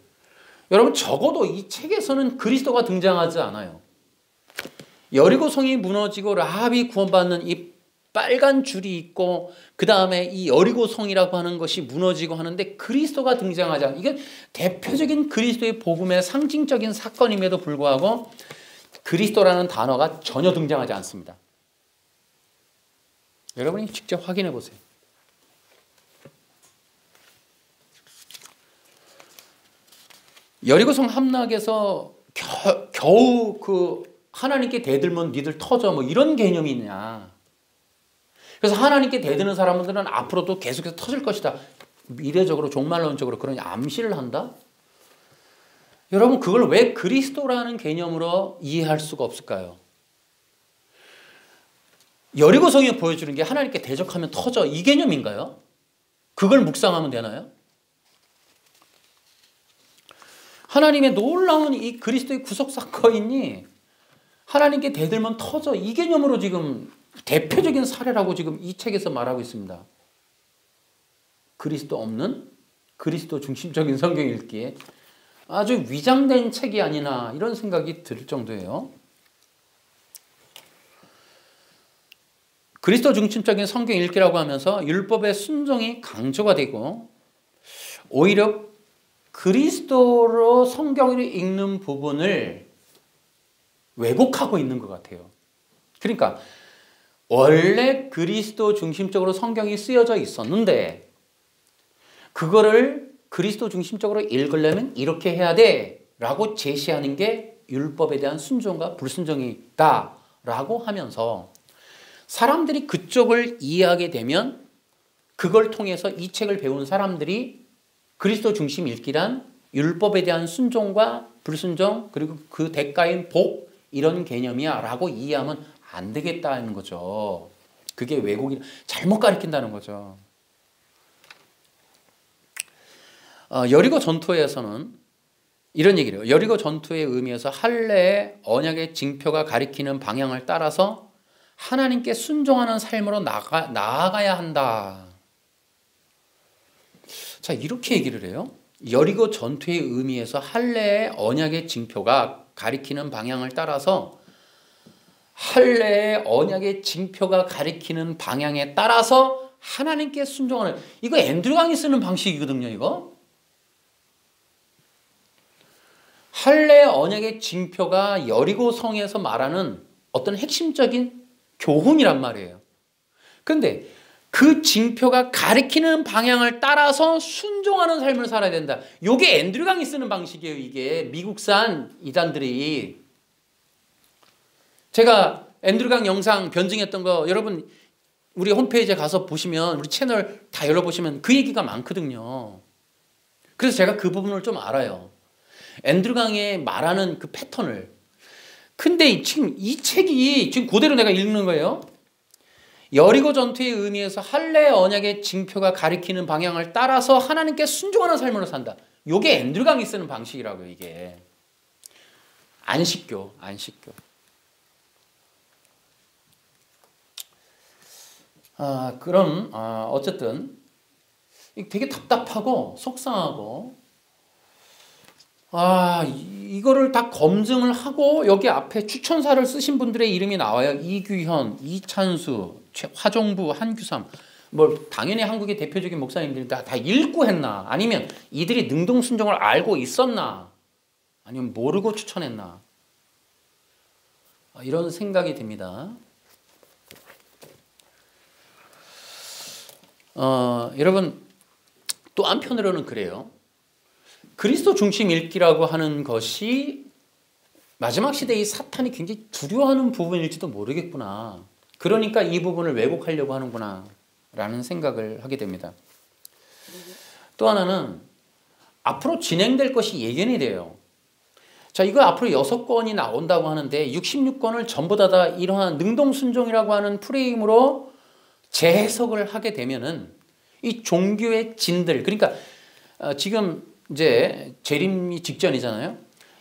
여러분 적어도 이 책에서는 그리스도가 등장하지 않아요. 여리고성이 무너지고 라합이 구원받는 이 빨간 줄이 있고 그 다음에 이 여리고성이라고 하는 것이 무너지고 하는데 그리스도가 등장하지 않아요. 이게 대표적인 그리스도의 복음의 상징적인 사건임에도 불구하고 그리스도라는 단어가 전혀 등장하지 않습니다. 여러분이 직접 확인해 보세요. 여리고성 함락에서 겨우 그 하나님께 대들면 니들 터져 뭐 이런 개념이 있냐. 그래서 하나님께 대드는 사람들은 앞으로도 계속해서 터질 것이다. 미래적으로 종말론적으로 그런 암시를 한다. 여러분 그걸 왜 그리스도라는 개념으로 이해할 수가 없을까요? 여리고성이 보여주는 게 하나님께 대적하면 터져 이 개념인가요? 그걸 묵상하면 되나요? 하나님의 놀라운 이 그리스도의 구속 사건이니 하나님께 대들면 터져 이 개념으로 지금 대표적인 사례라고 지금 이 책에서 말하고 있습니다. 그리스도 없는 그리스도 중심적인 성경 읽기에 아주 위장된 책이 아니나 이런 생각이 들 정도예요. 그리스도 중심적인 성경 읽기라고 하면서 율법의 순종이 강조가 되고 오히려 그리스도로 성경을 읽는 부분을 왜곡하고 있는 것 같아요. 그러니까 원래 그리스도 중심적으로 성경이 쓰여져 있었는데 그거를 그리스도 중심적으로 읽으려면 이렇게 해야 돼 라고 제시하는 게 율법에 대한 순종과 불순종이다 라고 하면서 사람들이 그쪽을 이해하게 되면 그걸 통해서 이 책을 배운 사람들이 그리스도 중심 읽기란 율법에 대한 순종과 불순종 그리고 그 대가인 복 이런 개념이야 라고 이해하면 안 되겠다는 거죠. 그게 왜곡이 잘못 가르친다는 거죠. 여리고 전투에서는 이런 얘기를 해요. 여리고 전투의 의미에서 할례의 언약의 징표가 가리키는 방향을 따라서 하나님께 순종하는 삶으로 나아가야 한다. 자, 이렇게 얘기를 해요. 여리고 전투의 의미에서 할례의 언약의 징표가 가리키는 방향을 따라서 할례의 언약의 징표가 가리키는 방향에 따라서 하나님께 순종하는, 이거 앤드류 강이 쓰는 방식이거든요. 이거 할례의 언약의 징표가 여리고 성에서 말하는 어떤 핵심적인 교훈이란 말이에요. 그런데 그 징표가 가리키는 방향을 따라서 순종하는 삶을 살아야 된다. 이게 앤드류 강이 쓰는 방식이에요. 이게 미국산 이단들이. 제가 앤드류 강 영상 변증했던 거 여러분 우리 홈페이지에 가서 보시면, 우리 채널 다 열어보시면 그 얘기가 많거든요. 그래서 제가 그 부분을 좀 알아요. 앤드류 강의 말하는 그 패턴을. 근데 지금 이 책이 지금 그대로 내가 읽는 거예요. 여리고 전투의 의미에서 할례의 언약의 징표가 가리키는 방향을 따라서 하나님께 순종하는 삶으로 산다. 이게 앤드류 강이 쓰는 방식이라고요. 이게 안식교. 그럼 어쨌든 되게 답답하고 속상하고, 이거를 다 검증을 하고 여기 앞에 추천사를 쓰신 분들의 이름이 나와요. 이규현, 이찬수, 화종부, 한규삼. 뭐 당연히 한국의 대표적인 목사님들이 다 읽고 했나? 아니면 이들이 능동순종을 알고 있었나? 아니면 모르고 추천했나? 이런 생각이 듭니다. 여러분 또 한편으로는 그래요. 그리스도 중심 읽기라고 하는 것이 마지막 시대의 사탄이 굉장히 두려워하는 부분일지도 모르겠구나. 그러니까 이 부분을 왜곡하려고 하는구나 라는 생각을 하게 됩니다. 또 하나는 앞으로 진행될 것이 예견이 돼요. 자, 이거 앞으로 6권이 나온다고 하는데 66권을 전부 다 이러한 능동순종이라고 하는 프레임으로 재해석을 하게 되면은 이 종교의 진들, 그러니까 지금 이제 재림이 직전이잖아요.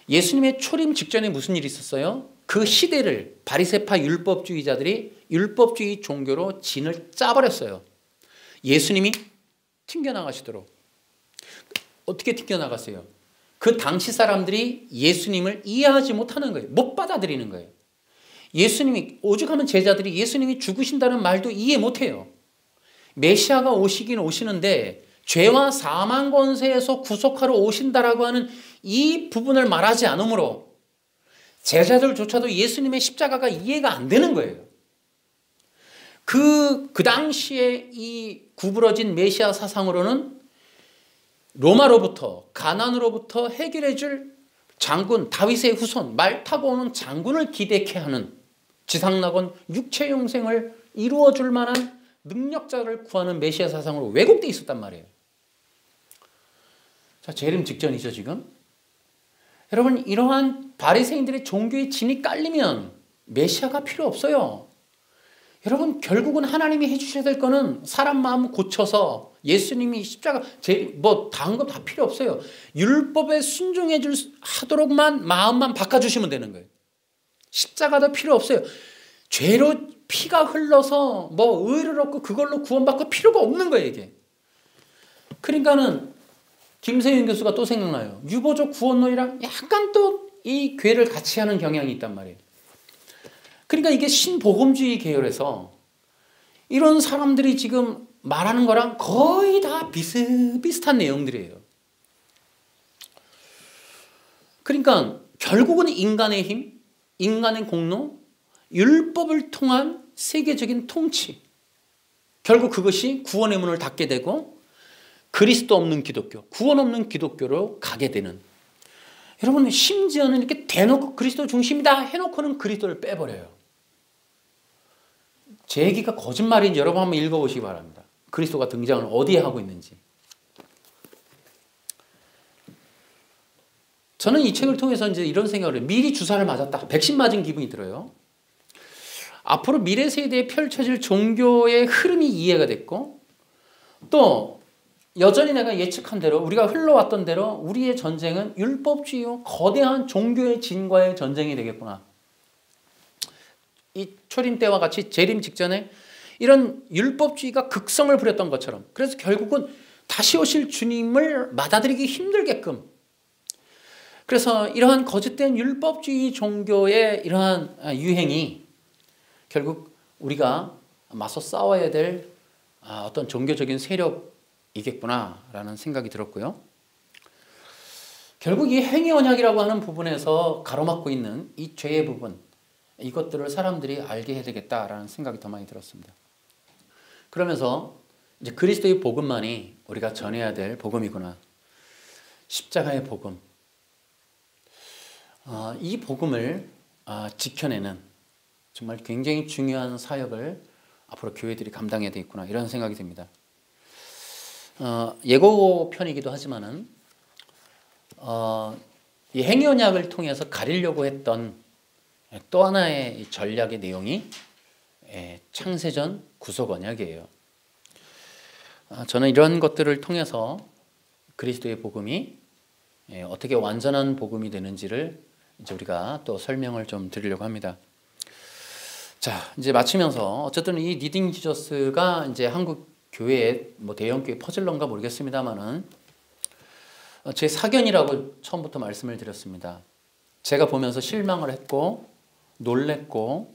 예수님의 초림 직전에 무슨 일이 있었어요? 그 시대를 바리새파 율법주의자들이 율법주의 종교로 진을 짜버렸어요. 예수님이 튕겨나가시도록. 어떻게 튕겨나갔어요? 그 당시 사람들이 예수님을 이해하지 못하는 거예요. 못 받아들이는 거예요. 예수님이, 오죽하면 제자들이 예수님이 죽으신다는 말도 이해 못해요. 메시아가 오시긴 오시는데 죄와 사망 권세에서 구속하러 오신다라고 하는 이 부분을 말하지 않으므로 제자들조차도 예수님의 십자가가 이해가 안 되는 거예요. 그 당시에 이 구부러진 메시아 사상으로는 로마로부터, 가나안으로부터 해결해 줄 장군, 다윗의 후손, 말 타고 오는 장군을 기대케 하는 지상낙원 육체 영생을 이루어 줄 만한 능력자를 구하는 메시아 사상으로 왜곡되어 있었단 말이에요. 자, 재림 직전이죠, 지금. 여러분, 이러한 바리새인들의 종교의 진이 깔리면 메시아가 필요 없어요. 여러분, 결국은 하나님이 해주셔야 될 거는 사람 마음 고쳐서 예수님이 십자가, 다른 거 다 필요 없어요. 율법에 순종해 하도록만 마음만 바꿔주시면 되는 거예요. 십자가도 필요 없어요. 죄로 피가 흘러서 의를 얻고 그걸로 구원받고 필요가 없는 거예요, 이게. 그러니까는 김세윤 교수가 또 생각나요. 유보적 구원론이랑 약간 또 이 괴를 같이 하는 경향이 있단 말이에요. 그러니까 이게 신복음주의 계열에서 이런 사람들이 지금 말하는 거랑 거의 다 비슷비슷한 내용들이에요. 그러니까 결국은 인간의 힘, 인간의 공로, 율법을 통한 세계적인 통치, 결국 그것이 구원의 문을 닫게 되고 그리스도 없는 기독교, 구원 없는 기독교로 가게 되는. 여러분, 심지어는 이렇게 대놓고 그리스도 중심이다 해놓고는 그리스도를 빼버려요. 제 얘기가 거짓말인지 여러분 한번 읽어보시기 바랍니다. 그리스도가 등장을 어디에 하고 있는지. 저는 이 책을 통해서 이제 이런 생각을 해요. 미리 주사를 맞았다. 백신 맞은 기분이 들어요. 앞으로 미래 세대에 펼쳐질 종교의 흐름이 이해가 됐고, 또 여전히 내가 예측한 대로, 우리가 흘러왔던 대로 우리의 전쟁은 율법주의와 거대한 종교의 진과의 전쟁이 되겠구나. 이 초림 때와 같이 재림 직전에 이런 율법주의가 극성을 부렸던 것처럼, 그래서 결국은 다시 오실 주님을 받아들이기 힘들게끔, 그래서 이러한 거짓된 율법주의 종교의 이러한 유행이 결국 우리가 맞서 싸워야 될 어떤 종교적인 세력이겠구나라는 생각이 들었고요. 결국 이 행위 언약이라고 하는 부분에서 가로막고 있는 이 죄의 부분, 이것들을 사람들이 알게 해야 되겠다라는 생각이 더 많이 들었습니다. 그러면서 이제 그리스도의 복음만이 우리가 전해야 될 복음이구나. 십자가의 복음. 이 복음을 지켜내는 정말 굉장히 중요한 사역을 앞으로 교회들이 감당해야 되겠구나, 이런 생각이 듭니다. 예고편이기도 하지만은 이 행위 언약을 통해서 가리려고 했던 또 하나의 전략의 내용이 창세전 구속 언약이에요. 저는 이런 것들을 통해서 그리스도의 복음이 어떻게 완전한 복음이 되는지를 이제 우리가 또 설명을 좀 드리려고 합니다. 자, 이제 마치면서 어쨌든 이 리딩 지저스가 이제 한국 교회에 뭐 대형 교회 퍼질런가 모르겠습니다만은 제 사견이라고 처음부터 말씀을 드렸습니다. 제가 보면서 실망을 했고 놀랬고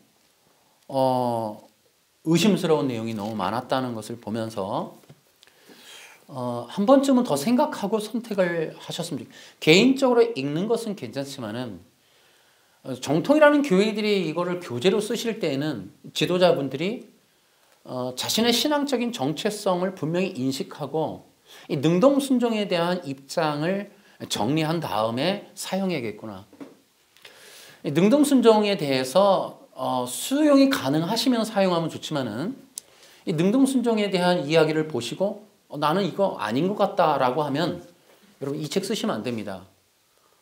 의심스러운 내용이 너무 많았다는 것을 보면서 한 번쯤은 더 생각하고 선택을 하셨으면 좋겠어요. 개인적으로 읽는 것은 괜찮지만은 정통이라는 교회들이 이거를 교재로 쓰실 때에는 지도자분들이 자신의 신앙적인 정체성을 분명히 인식하고 이 능동순종에 대한 입장을 정리한 다음에 사용해야겠구나. 능동순종에 대해서 수용이 가능하시면 사용하면 좋지만은 이 능동순종에 대한 이야기를 보시고 나는 이거 아닌 것 같다라고 하면 여러분 이 책 쓰시면 안 됩니다.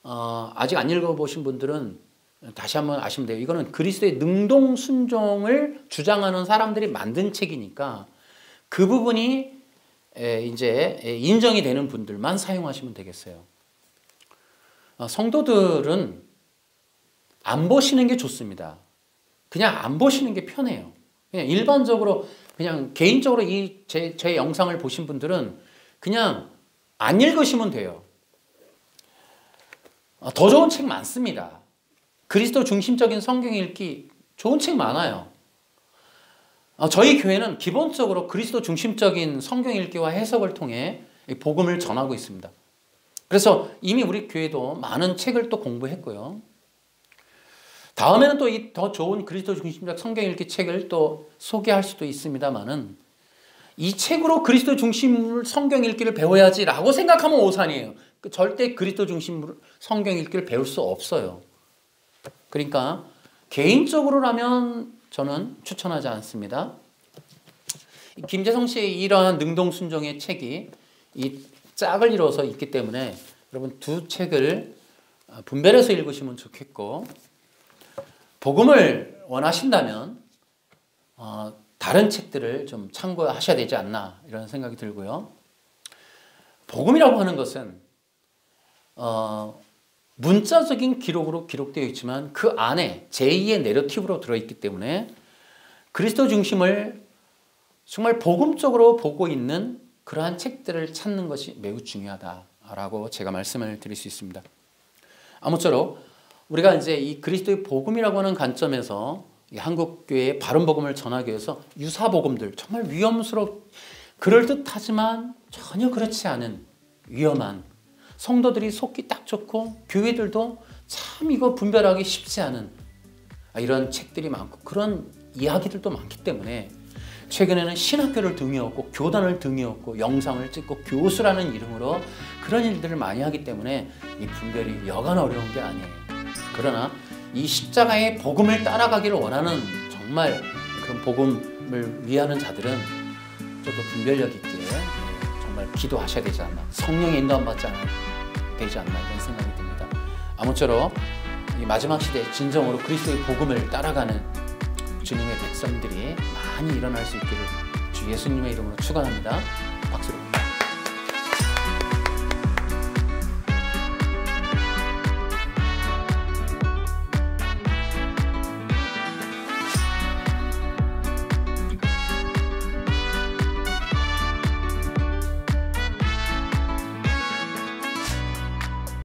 아직 안 읽어보신 분들은 다시 한번 아시면 돼요. 이거는 그리스도의 능동순종을 주장하는 사람들이 만든 책이니까 그 부분이 이제 인정이 되는 분들만 사용하시면 되겠어요. 성도들은 안 보시는 게 좋습니다. 그냥 안 보시는 게 편해요. 그냥 일반적으로 그냥 개인적으로 제 영상을 보신 분들은 그냥 안 읽으시면 돼요. 더 좋은 책 많습니다. 그리스도 중심적인 성경 읽기 좋은 책 많아요. 저희 교회는 기본적으로 그리스도 중심적인 성경 읽기와 해석을 통해 복음을 전하고 있습니다. 그래서 이미 우리 교회도 많은 책을 또 공부했고요. 다음에는 또 이 더 좋은 그리스도 중심적 성경 읽기 책을 또 소개할 수도 있습니다만은 이 책으로 그리스도 중심 성경 읽기를 배워야지라고 생각하면 오산이에요. 절대 그리스도 중심 성경 읽기를 배울 수 없어요. 그러니까 개인적으로라면 저는 추천하지 않습니다. 김재성 씨의 이러한 능동순종의 책이 이 짝을 이뤄서 있기 때문에 여러분 두 책을 분별해서 읽으시면 좋겠고, 복음을 원하신다면 다른 책들을 좀 참고하셔야 되지 않나 이런 생각이 들고요. 복음이라고 하는 것은 문자적인 기록으로 기록되어 있지만 그 안에 제2의 내러티브로 들어있기 때문에 그리스도 중심을 정말 복음적으로 보고 있는 그러한 책들을 찾는 것이 매우 중요하다라고 제가 말씀을 드릴 수 있습니다. 아무쪼록 우리가 이제 이 그리스도의 복음이라고 하는 관점에서 한국교회의 바른 복음을 전하기 위해서 유사복음들, 정말 그럴듯하지만 전혀 그렇지 않은 위험한, 성도들이 속기 딱 좋고 교회들도 참 이거 분별하기 쉽지 않은 이런 책들이 많고 그런 이야기들도 많기 때문에 최근에는 신학교를 등에 업고 교단을 등에 업고 영상을 찍고 교수라는 이름으로 그런 일들을 많이 하기 때문에 이 분별이 여간 어려운 게 아니에요. 그러나 이 십자가의 복음을 따라가기를 원하는 정말 그런 복음을 위하는 자들은 좀 더 분별력 있게 정말 기도하셔야 되지 않나, 성령의 인도함 받지 않아야 되지 않나 이런 생각이 듭니다. 아무쪼록 이 마지막 시대에 진정으로 그리스도의 복음을 따라가는 주님의 백성들이 많이 일어날 수 있기를 주 예수님의 이름으로 축원합니다. 박수로